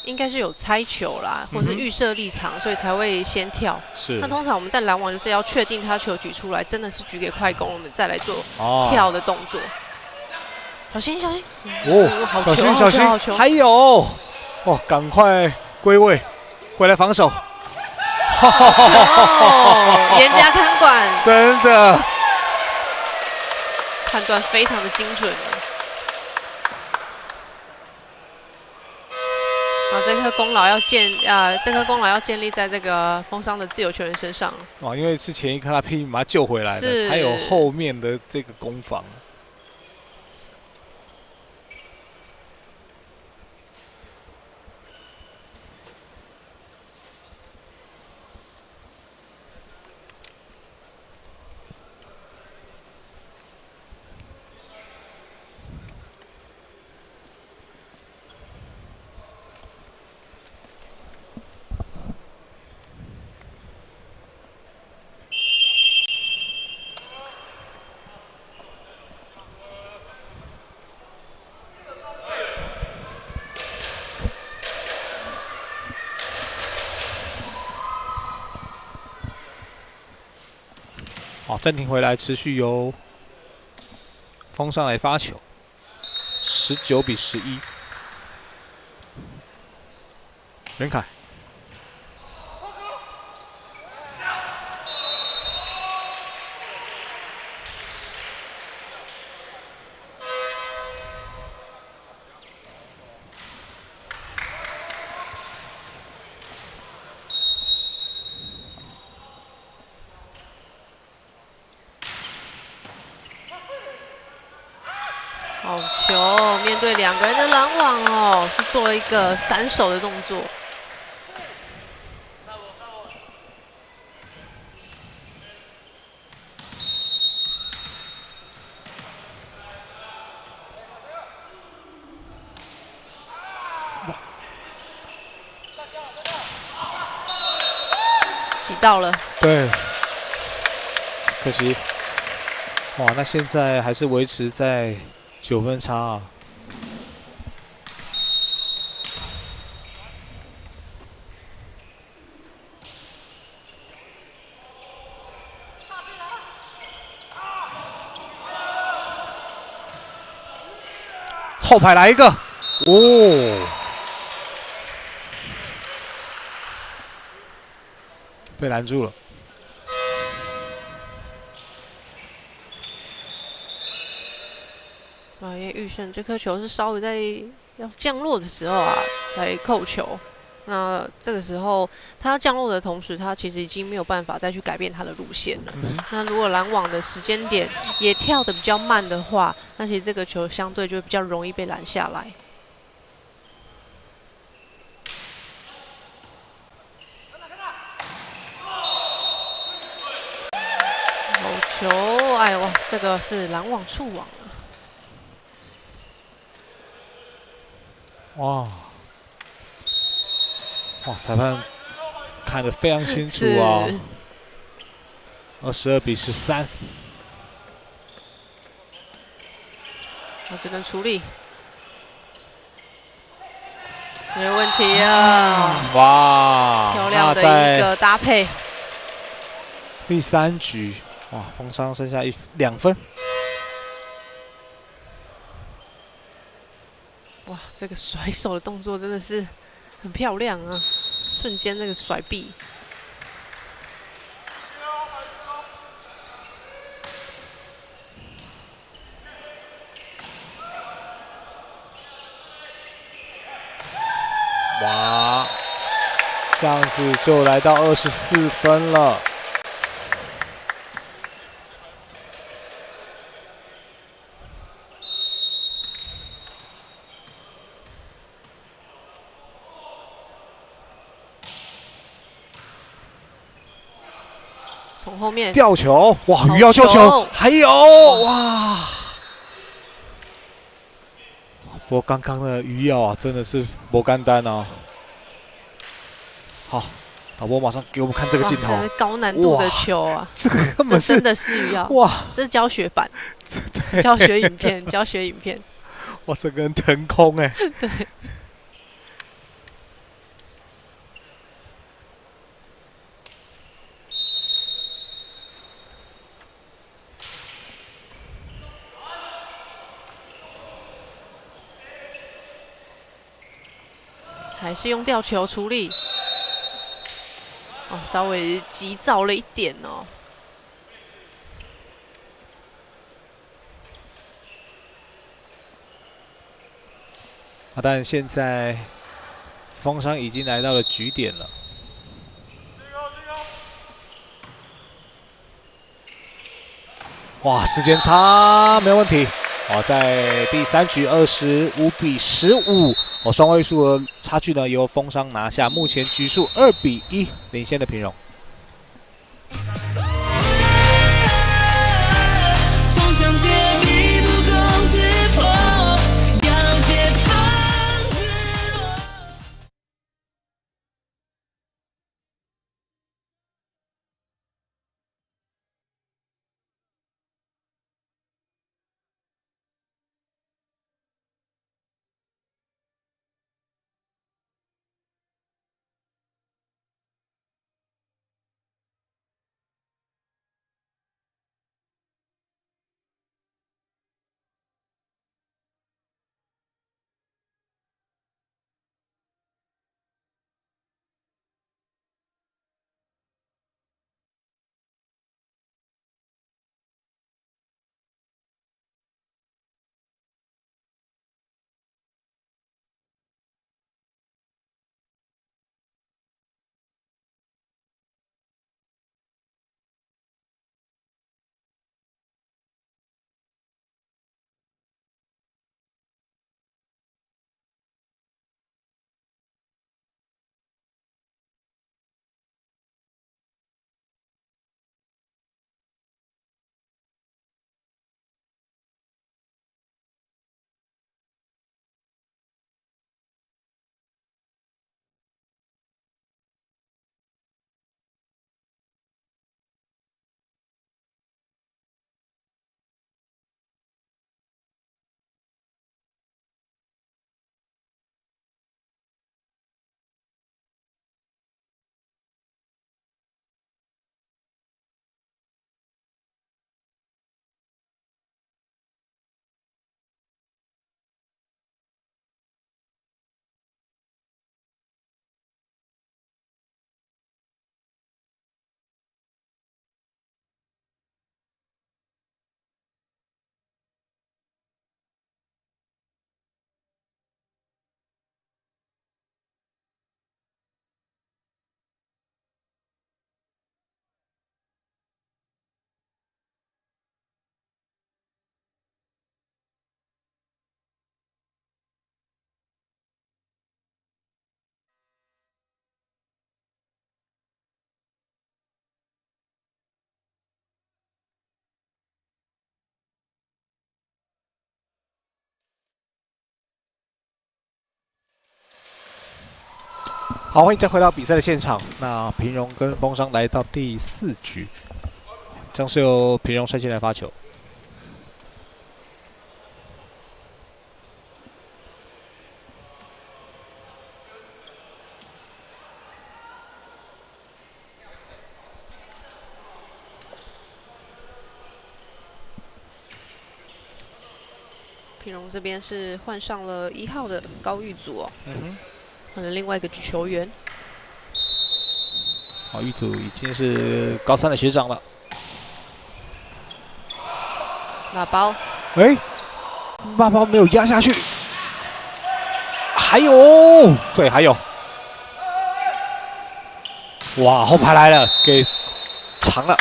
应该是有猜球啦，或是预设立场，所以才会先跳。是。那通常我们在拦网就是要确定他球举出来，真的是举给快攻，我们再来做跳的动作。小心小心！哦，好小心小心！还有，哦，赶快归位。回来防守，严加看管，真的判断非常的精准。啊，这颗功劳要建立在这个风伤的自由球员身上。哇，因为是前一刻他拼命把他救回来的，才有后面的这个攻防。好，暂停回来，持续由风上来发球，19比11。袁凯，好球！面对2个人的拦网哦，是做一个闪手的动作。挤到了，对，可惜。哇，那现在还是维持在9分差啊。后排来一个，哦，被拦住了。预胜这颗球是稍微在要降落的时候啊才扣球。那这个时候，他要降落的同时，他其实已经没有办法再去改变他的路线了。那如果拦网的时间点也跳得比较慢的话，那其实这个球相对就会比较容易被拦下来。好球！哎呦，这个是拦网触网了。哇！哇，裁判看得非常清楚啊！22-13，我只能处理，没问题啊！哇，漂亮的一个搭配。第3局，哇，封商剩下2分。哇，这个甩手的动作真的是很漂亮啊！瞬间那个甩臂。哇，这样子就来到24分了。从后面吊球，哇，鱼要救球，还有哇！不过刚刚的鱼咬啊，真的是不简单哦。好，导播马上给我们看这个镜头，高难度的球啊，这个根本是真的是鱼咬哇！这是教学版，教学影片，教学影片。哇，整个人腾空哎！对。还是用吊球处理，哦，稍微急躁了一点哦。但现在封商已经来到了局点了。哇，时间差没有问题。哦，在第3局25-15，哦，双位数的差距呢由封商拿下，目前局数2-1领先的平容。好，欢迎再回到比赛的现场。那平荣跟丰商来到第4局，将是由平荣率先来发球。平荣这边是换上了1号的高玉祖哦，换了另外一个球员。好，玉祖已经是高3的学长了。马包，马包没有压下去，还有，对，还有，哇，后排来了，给长了。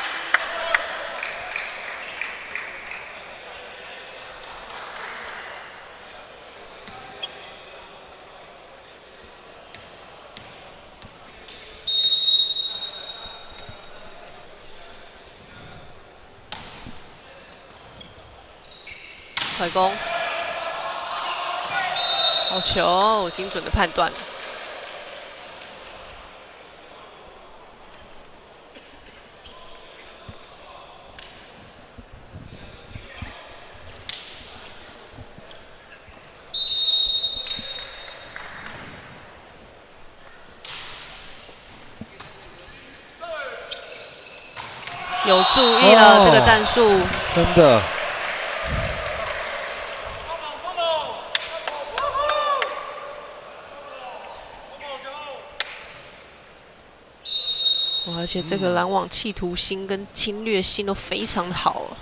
快攻，好球，精准的判断。有注意了这个战术，真的。而且这个拦网企图心跟侵略性都非常的好哦。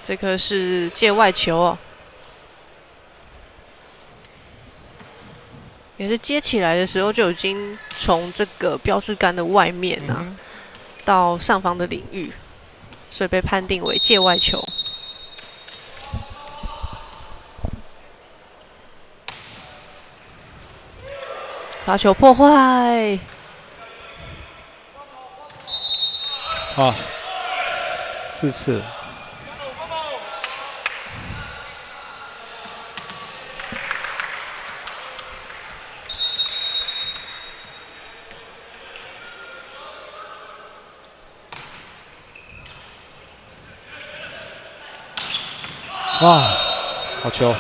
这颗是界外球哦，也是接起来的时候就已经从这个标志杆的外面啊，到上方的领域，所以被判定为界外球。罚球破坏，啊，4次。哇，好球！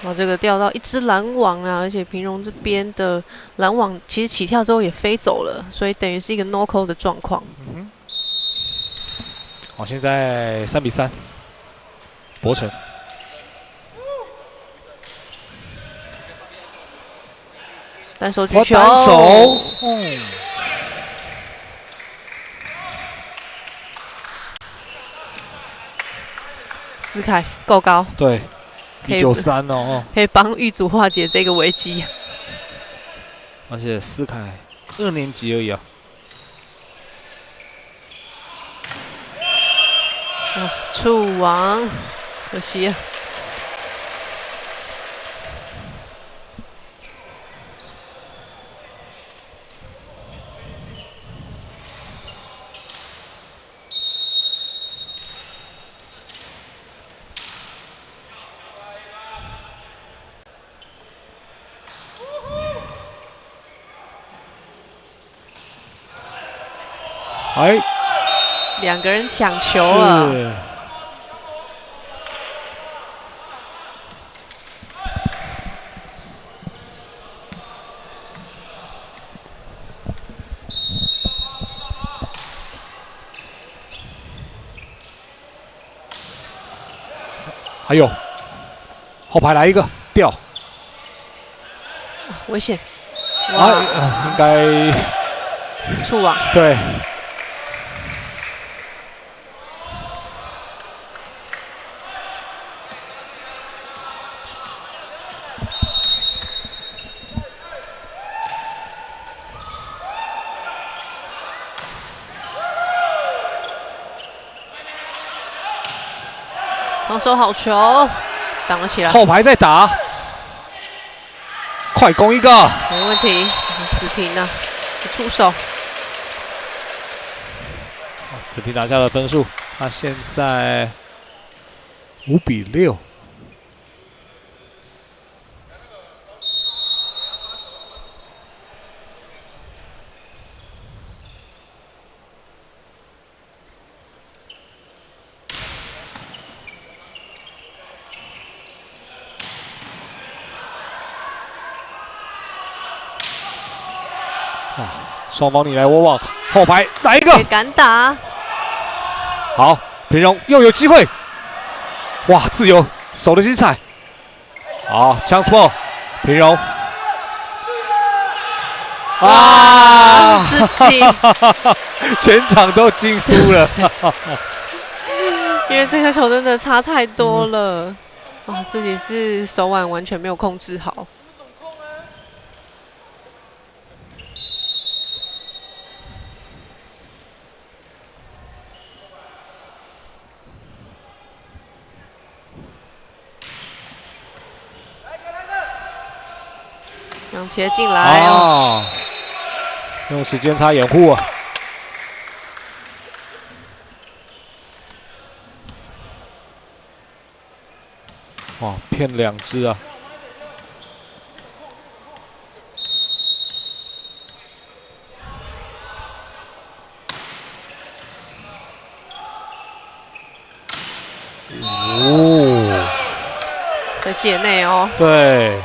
哇，这个掉到一只拦网啊，而且平荣这边的拦网其实起跳之后也飞走了，所以等于是一个 no call 的状况。好，现在3比3，博成。单手举球，单手，思凯够高，对，193哦，可以帮玉祖化解这个危机。而且思凯2年级而已啊。触网，可惜啊。哎，2个人抢球啊！还有后排来一个掉，危险！应该触网。对。防守好球，挡了起来。后排再打，快攻一个，没问题。子婷啊，出手。整体拿下了分数，他现在5-6。双方你来我往，后排来一个，也敢打。好，平荣又有机会，哇，自由守得精彩。好，chance ball， 平荣，啊，自己，全场都惊呼了，因为这个球真的差太多了，哦，自己是手腕完全没有控制好。让切进来哦，用时间差掩护啊！哇，骗2只啊！哦，在界内哦。对。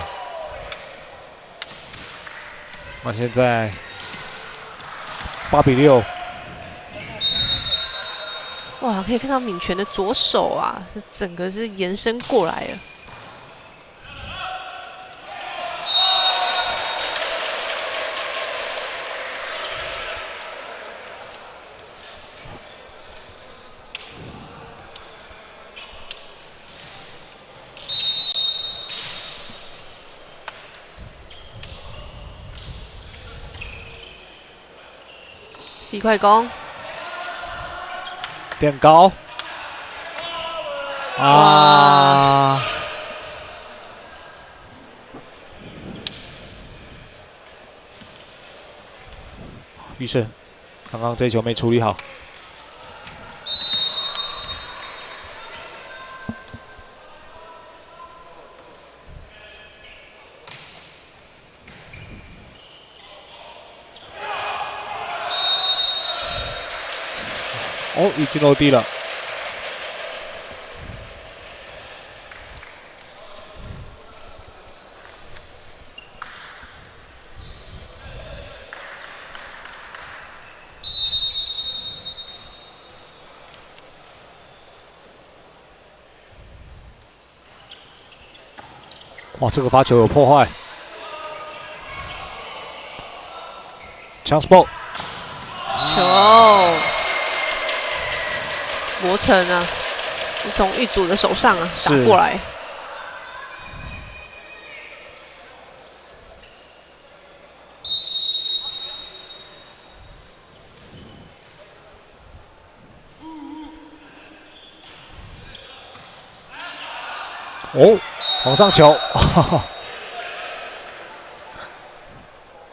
那现在8-6，哇，可以看到敏泉的左手啊，是整个是延伸过来了。C 快攻，垫高，啊！玉胜，刚刚这一球没处理好。哦，已经落地了。哇，这个发球有破坏。Chance ball， 球。博成啊，是从玉祖的手上啊打过来。哦，往上球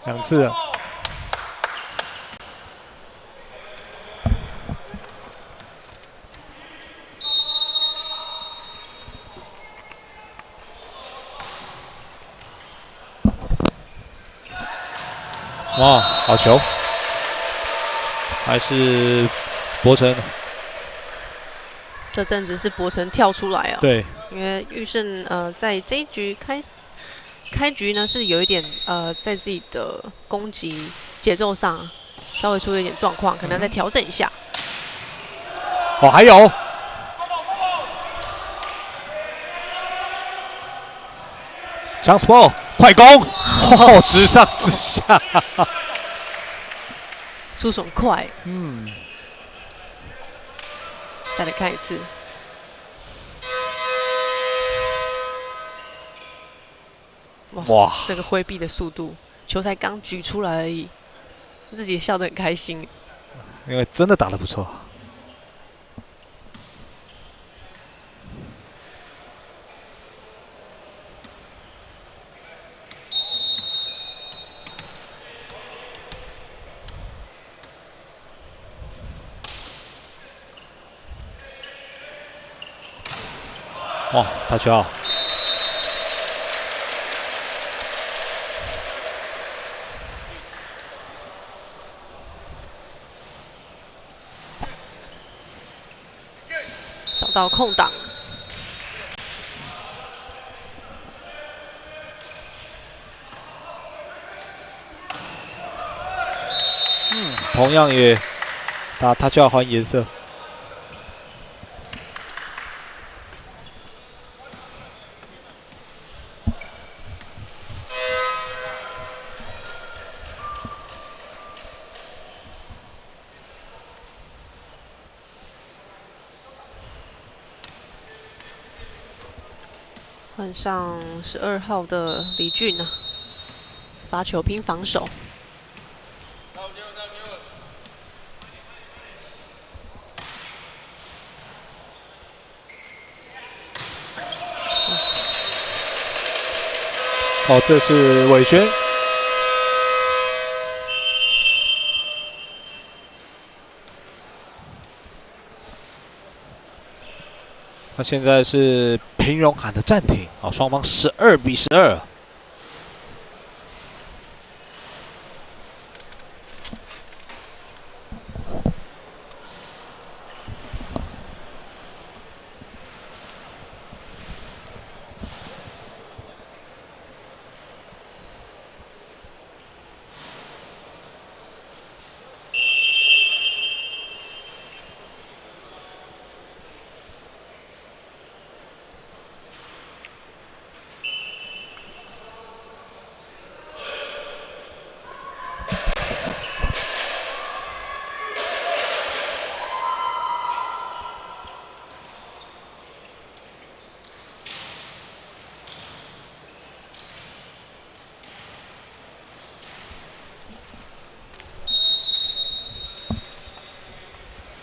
，2次了。哇，好球！还是博成。这阵子是博成跳出来啊。对。因为玉胜在这一局开局呢是有一点在自己的攻击节奏上稍微出了一点状况，可能要再调整一下。哦，还有。Chance ball， 快攻！哦，直上直下，出手快。再来看一次。哇，这个挥臂的速度，球才刚举出来而已，自己笑得很开心。因为真的打得不错。哇，打球好。找到空档。同样也打，他就要换颜色。换上12号的李俊啊，发球拼防守。哦，这是伟轩。那现在是平荣喊的暂停，哦，双方12-12。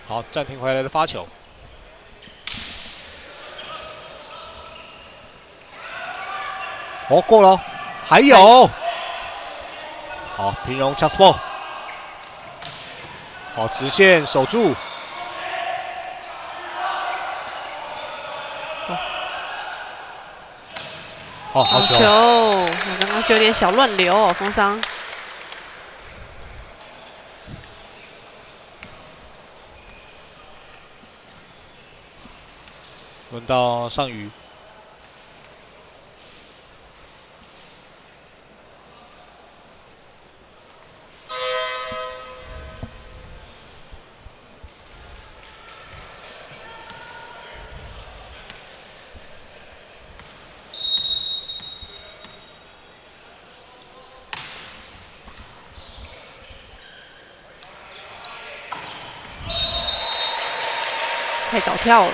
好，暂停回来的发球。哦，过了，还有。好，平荣 chance ball。好，直线守住。哦，好球！我刚刚是有点小乱流哦，封商。轮到上宇。太早跳了。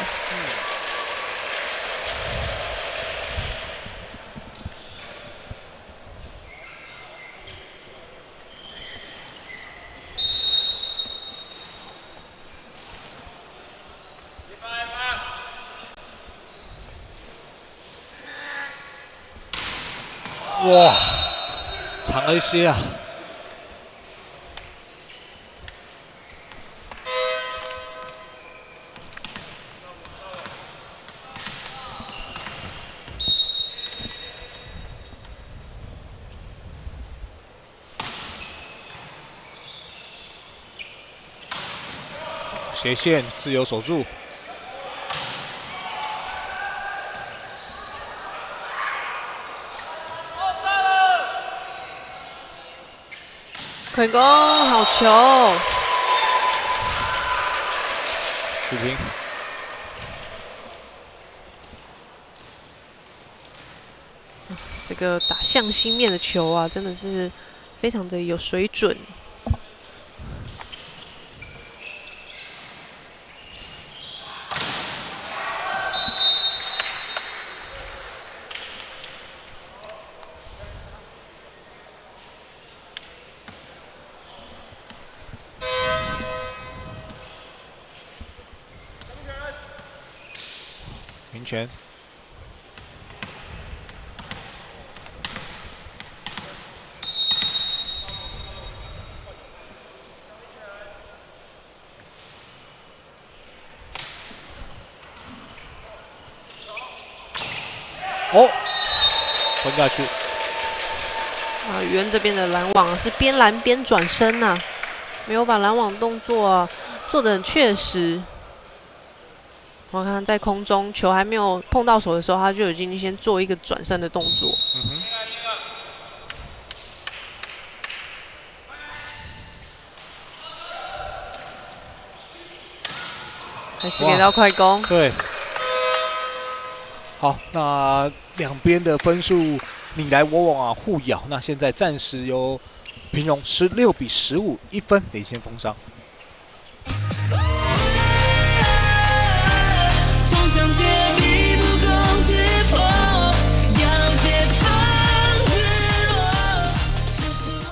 哇，长了一些啊！斜线自由守住。快攻，好球！子平。这个打向心面的球啊，真的是非常的有水准。民权。哦，吞下去。宇恩这边的拦网是边拦边转身呐、没有把拦网动作做得很确实。我看在空中球还没有碰到手的时候，他就已经先做一个转身的动作。还是给到快攻。对。好，那两边的分数你来我往啊，互咬。那现在暂时由平荣16-15，1分领先风商。总想借力不攻自破，要解放自我。只是我。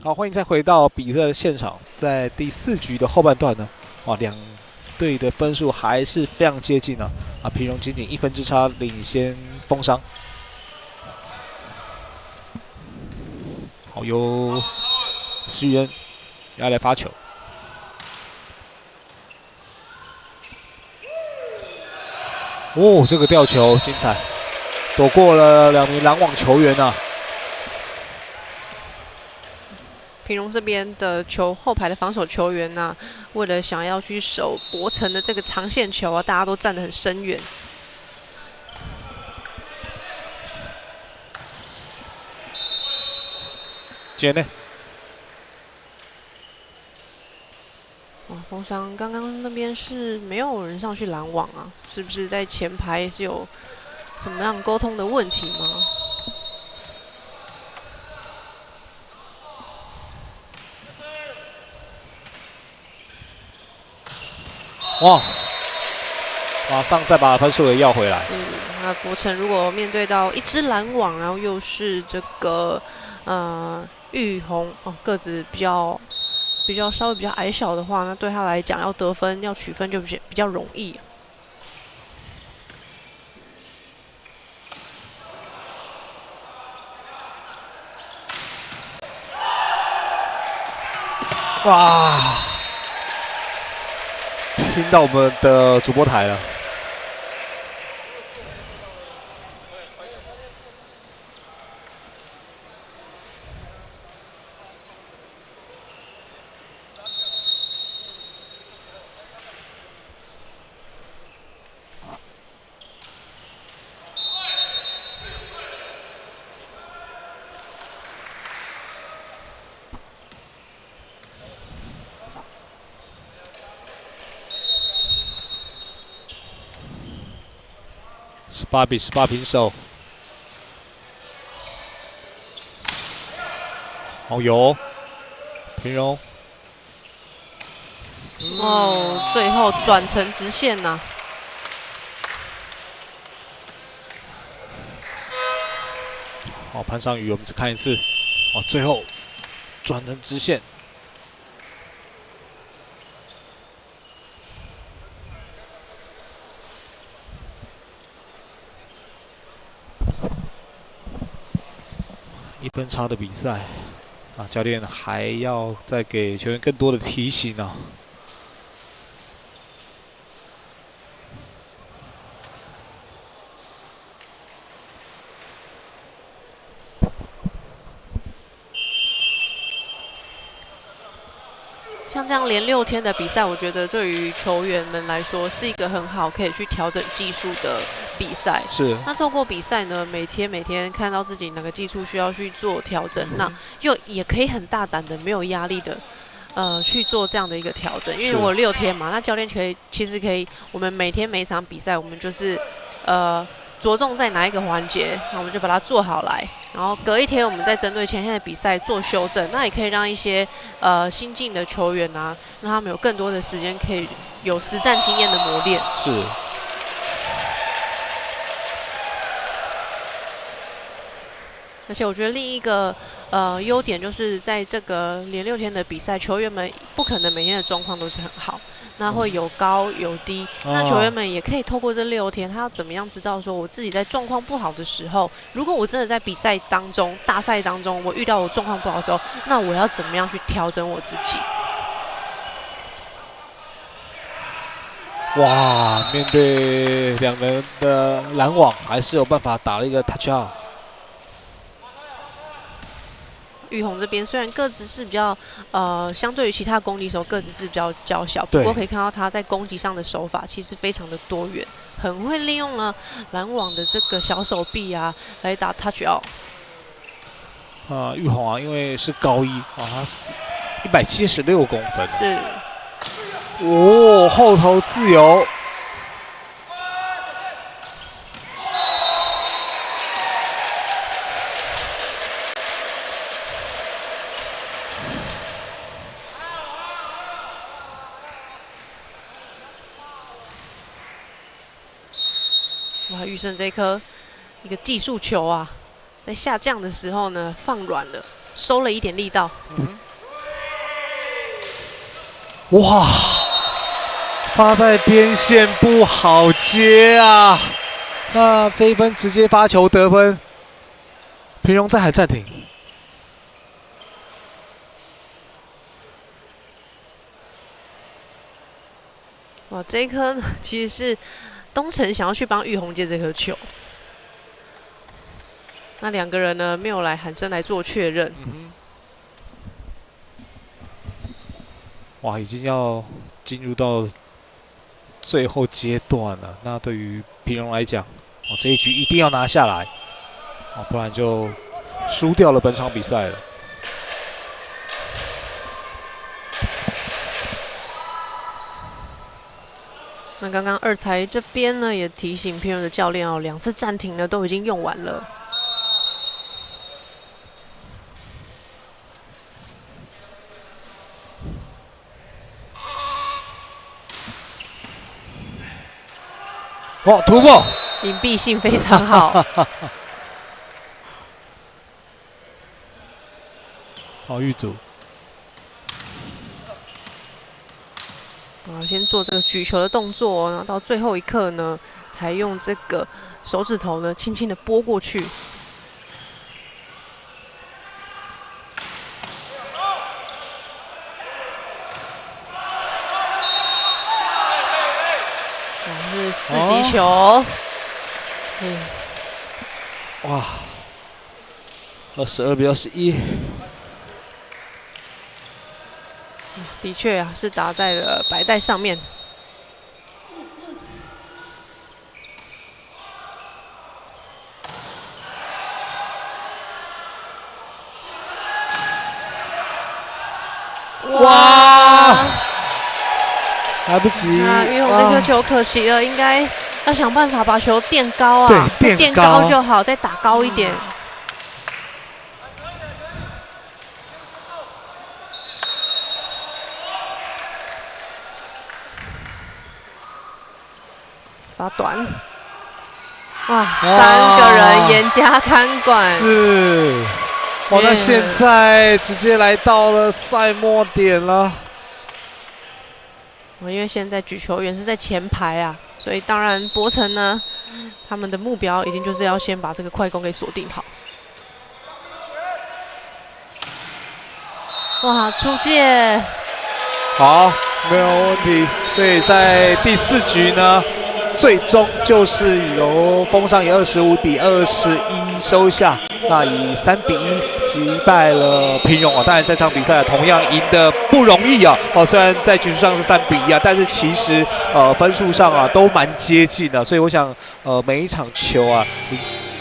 好，欢迎再回到比赛的现场。在第4局的后半段呢，哇，两队的分数还是非常接近啊！平荣仅仅1分之差领先风商。好，由石原要来发球。哦，这个吊球精彩，躲过了2名拦网球员啊！平荣这边的球后排的防守球员呐、为了想要去守博成的这个长线球啊，大家都站得很深远。接内，风商刚刚那边是没有人上去拦网啊，是不是在前排是有什么样沟通的问题吗？哇！马上再把分数给要回来。是，那博成如果面对到一支拦网，然后又是这个玉红哦，个子比较稍微比较矮小的话，那对他来讲要得分要取分就比较容易。哇！听到我们的主播台了。18-18平手。好油，平荣。哦，最后转成直线呐、好，潘尚宇，我们再看一次。哦，最后转成直线。1分差的比赛啊，教练还要再给球员更多的提醒啊。像这样连6天的比赛，我觉得对于球员们来说是一个很好可以去调整技术的比赛。是。那透过比赛呢，每天看到自己哪个技术需要去做调整，那又也可以很大胆的、没有压力的。去做这样的一个调整，因为我6天嘛，那教练其实可以，我们每天每一场比赛，我们就是着重在哪一个环节，那我们就把它做好来，然后隔一天我们再针对前天的比赛做修正，那也可以让一些新进的球员啊，让他们有更多的时间可以有实战经验的磨练。是。而且我觉得另一个优点就是在这个连6天的比赛，球员们不可能每天的状况都是很好，那会有高有低。那球员们也可以透过这6天，他要怎么样知道说我自己在状况不好的时候，如果我真的在比赛当中、大赛当中，我遇到我状况不好的时候，那我要怎么样去调整我自己？哇，面对2人的拦网，还是有办法打了一个 touch out。玉红这边虽然个子是比较相对于其他攻击手个子是比较娇小，不过可以看到他在攻击上的手法其实非常的多元，很会利用了拦网的这个小手臂啊来打 touch out。玉红啊，因为是高1啊，他是176公分。是。哦，后头自由。哇，玉胜这颗一个技术球啊，在下降的时候呢放软了，收了一点力道。哇，发在边线不好接啊！那这一分直接发球得分，平荣在还暂停。哇，这一颗其实是东城想要去帮玉红接这颗球，那2个人呢没有来喊声来做确认。哇，已经要进入到最后阶段了。那对于平荣来讲，这一局一定要拿下来，不然就输掉了本场比赛了。那刚刚二才这边呢也提醒平荣的教练2次暂停呢都已经用完了。哇，突破，隐蔽性非常好。好，玉组。先做这个举球的动作，然后到最后一刻呢，才用这个手指头呢轻轻的拨过去。是4击球。哇，22-11。的确啊，是打在了白带上面。哇！来不及。那玉红这颗球可惜了，应该要想办法把球垫高啊，对，垫高就好，再打高一点。把短，哇，3个人严加看管。是，哇，那现在直接来到了赛末点了。因为现在举球员是在前排啊，所以当然博成呢，他们的目标一定就是要先把这个快攻给锁定好。哇，出界，好，没有问题。所以在第4局呢，最终就是由丰商以25比21收下，那以3比1击败了平庸啊。当然这场比赛同样赢得不容易啊。虽然在局数上是3比1啊，但是其实分数上啊都蛮接近的，所以我想每一场球啊。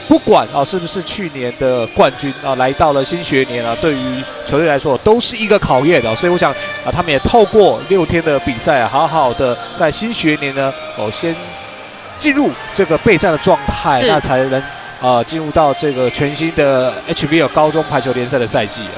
不管是不是去年的冠军来到了新学年对于球队来说都是一个考验的，所以我想他们也透过6天的比赛好好的在新学年呢先进入这个备战的状态，那才能进入到这个全新的 HBL 高中排球联赛的赛季了。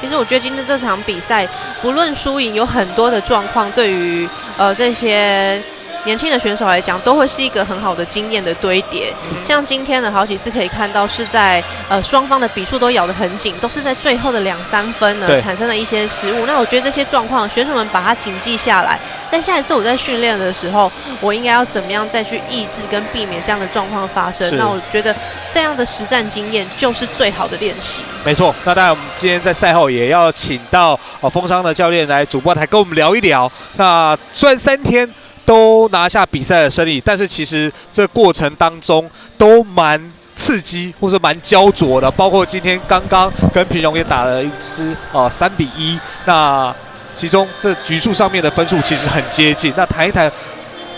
其实我觉得今天这场比赛不论输赢，有很多的状况对于这些年轻的选手来讲，都会是一个很好的经验的堆叠。像今天的好几次可以看到，是在双方的比数都咬得很紧，都是在最后的2-3分呢产生了一些失误。那我觉得这些状况，选手们把它谨记下来，在下一次我在训练的时候，我应该要怎么样再去抑制跟避免这样的状况发生。那我觉得这样的实战经验就是最好的练习。没错，那当然我们今天在赛后也要请到丰商的教练来主播台跟我们聊一聊。那虽然3天都拿下比赛的胜利，但是其实这过程当中都蛮刺激，或者蛮焦灼的。包括今天刚刚跟平庸也打了一支3比1，那其中这局数上面的分数其实很接近。那谈一谈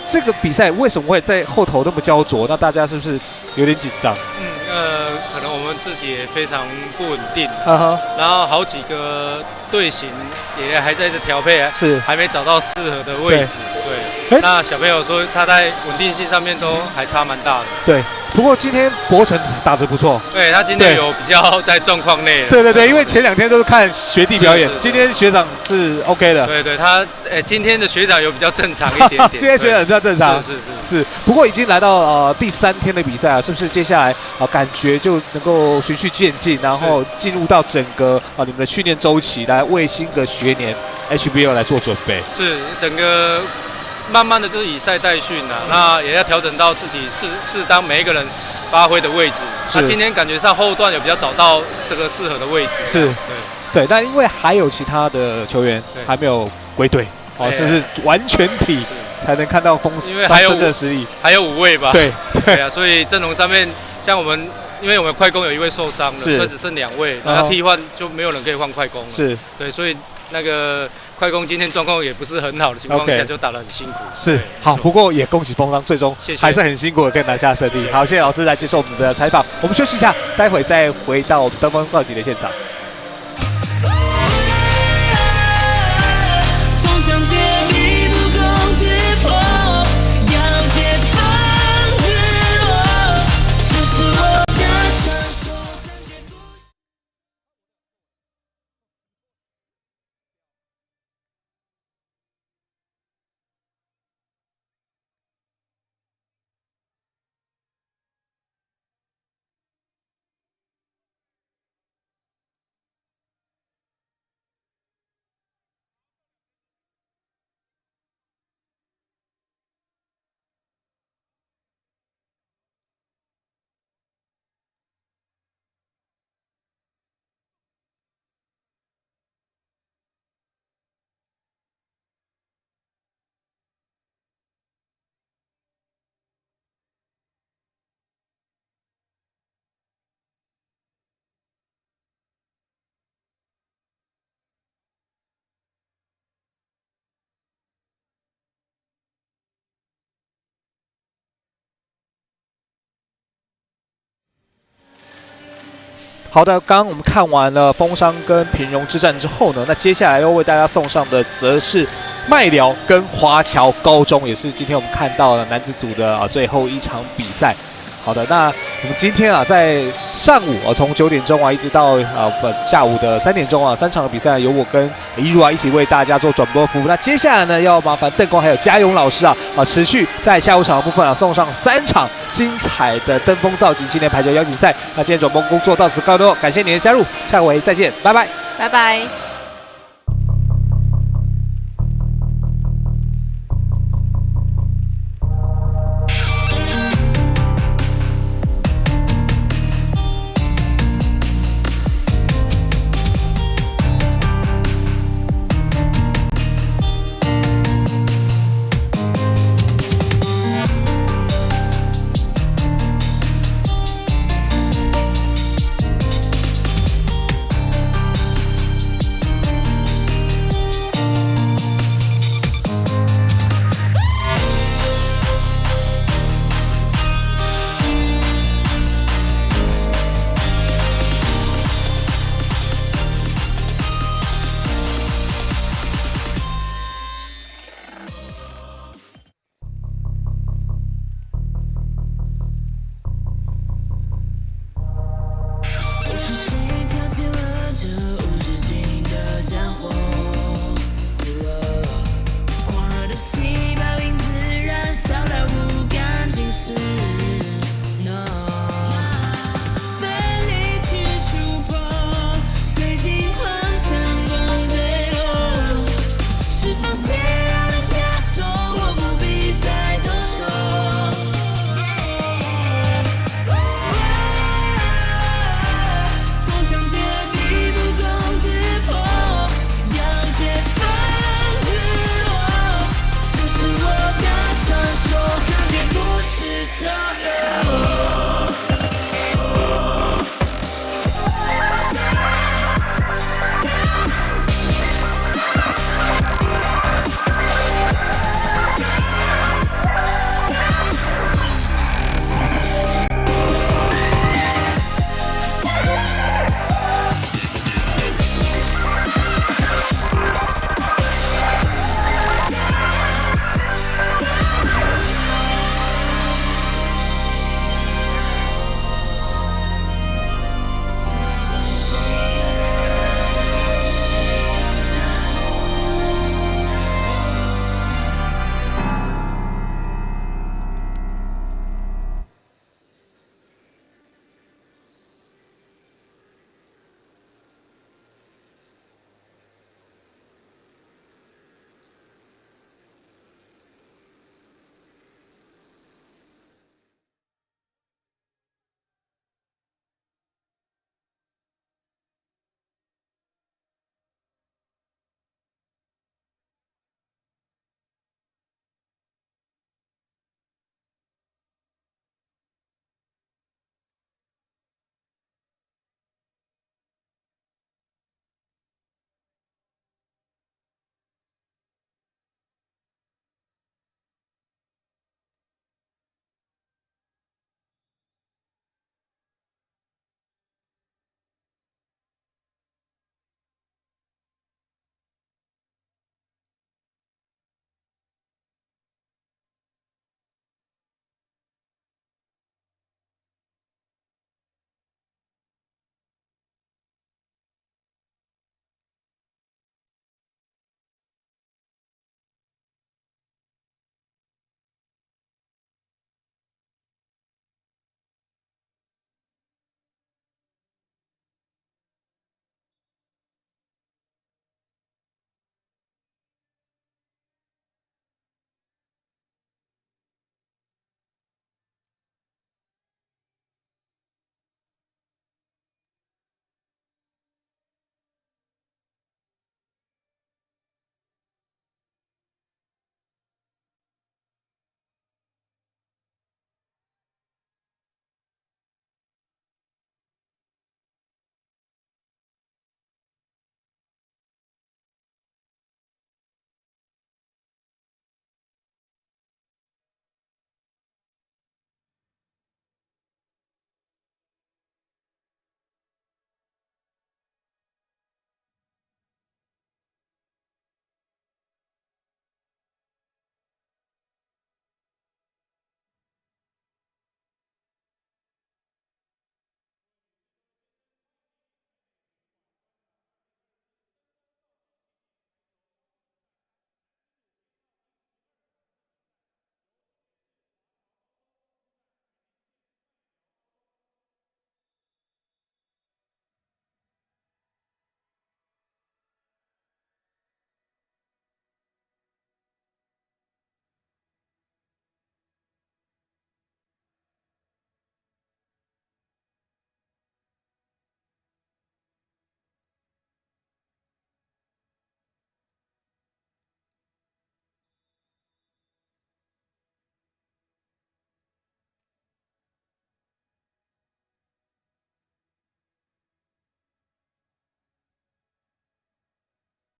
这个比赛为什么会在后头那么焦灼？那大家是不是有点紧张？可能我们自己也非常不稳定，然后好几个队形也还在这调配，是还没找到适合的位置。对，那小朋友说他在稳定性上面都还差蛮大的。对，不过今天博成打得不错。对他今天有比较在状况内。对，因为前2天都是看学弟表演，今天学长是 OK 的。对，他今天的学长有比较正常一点点。今天学长比较正常。是。不过已经来到第3天的比赛啊，是不是接下来感觉就能够循序渐进，然后进入到整个你们的训练周期，来为新的学年 HBL 来做准备？是整个。慢慢的就是以赛代训那也要调整到自己适当每一个人发挥的位置。那今天感觉上后段有比较找到这个适合的位置。是，对。但因为还有其他的球员还没有归队，是不是完全体才能看到丰商真的实力？还有5位吧？对啊，所以阵容上面像我们，因为我们快攻有1位受伤了，所以只剩2位，那替换就没有人可以换快攻了。是，对，所以那个。快攻今天状况也不是很好的情况下，就打得很辛苦。是好，不过也恭喜丰商，最终还是很辛苦的可以拿下胜利。好，谢谢老师来接受我们的采访。我们休息一下，待会再回到我们登峰造极的现场。好的，刚刚我们看完了丰商跟平庸之战之后呢，那接下来要为大家送上的则是麦寮跟华侨高中，也是今天我们看到了男子组的最后一场比赛。好的，那我们今天在上午从9点钟一直到下午的3点钟3场的比赛由我跟一如一起为大家做转播服务。那接下来呢，要麻烦邓工还有嘉勇老师持续在下午场的部分送上3场精彩的登峰造极青年排球邀请赛。那今天转播工作到此告一段落，感谢您的加入，下回再见，拜拜，拜拜。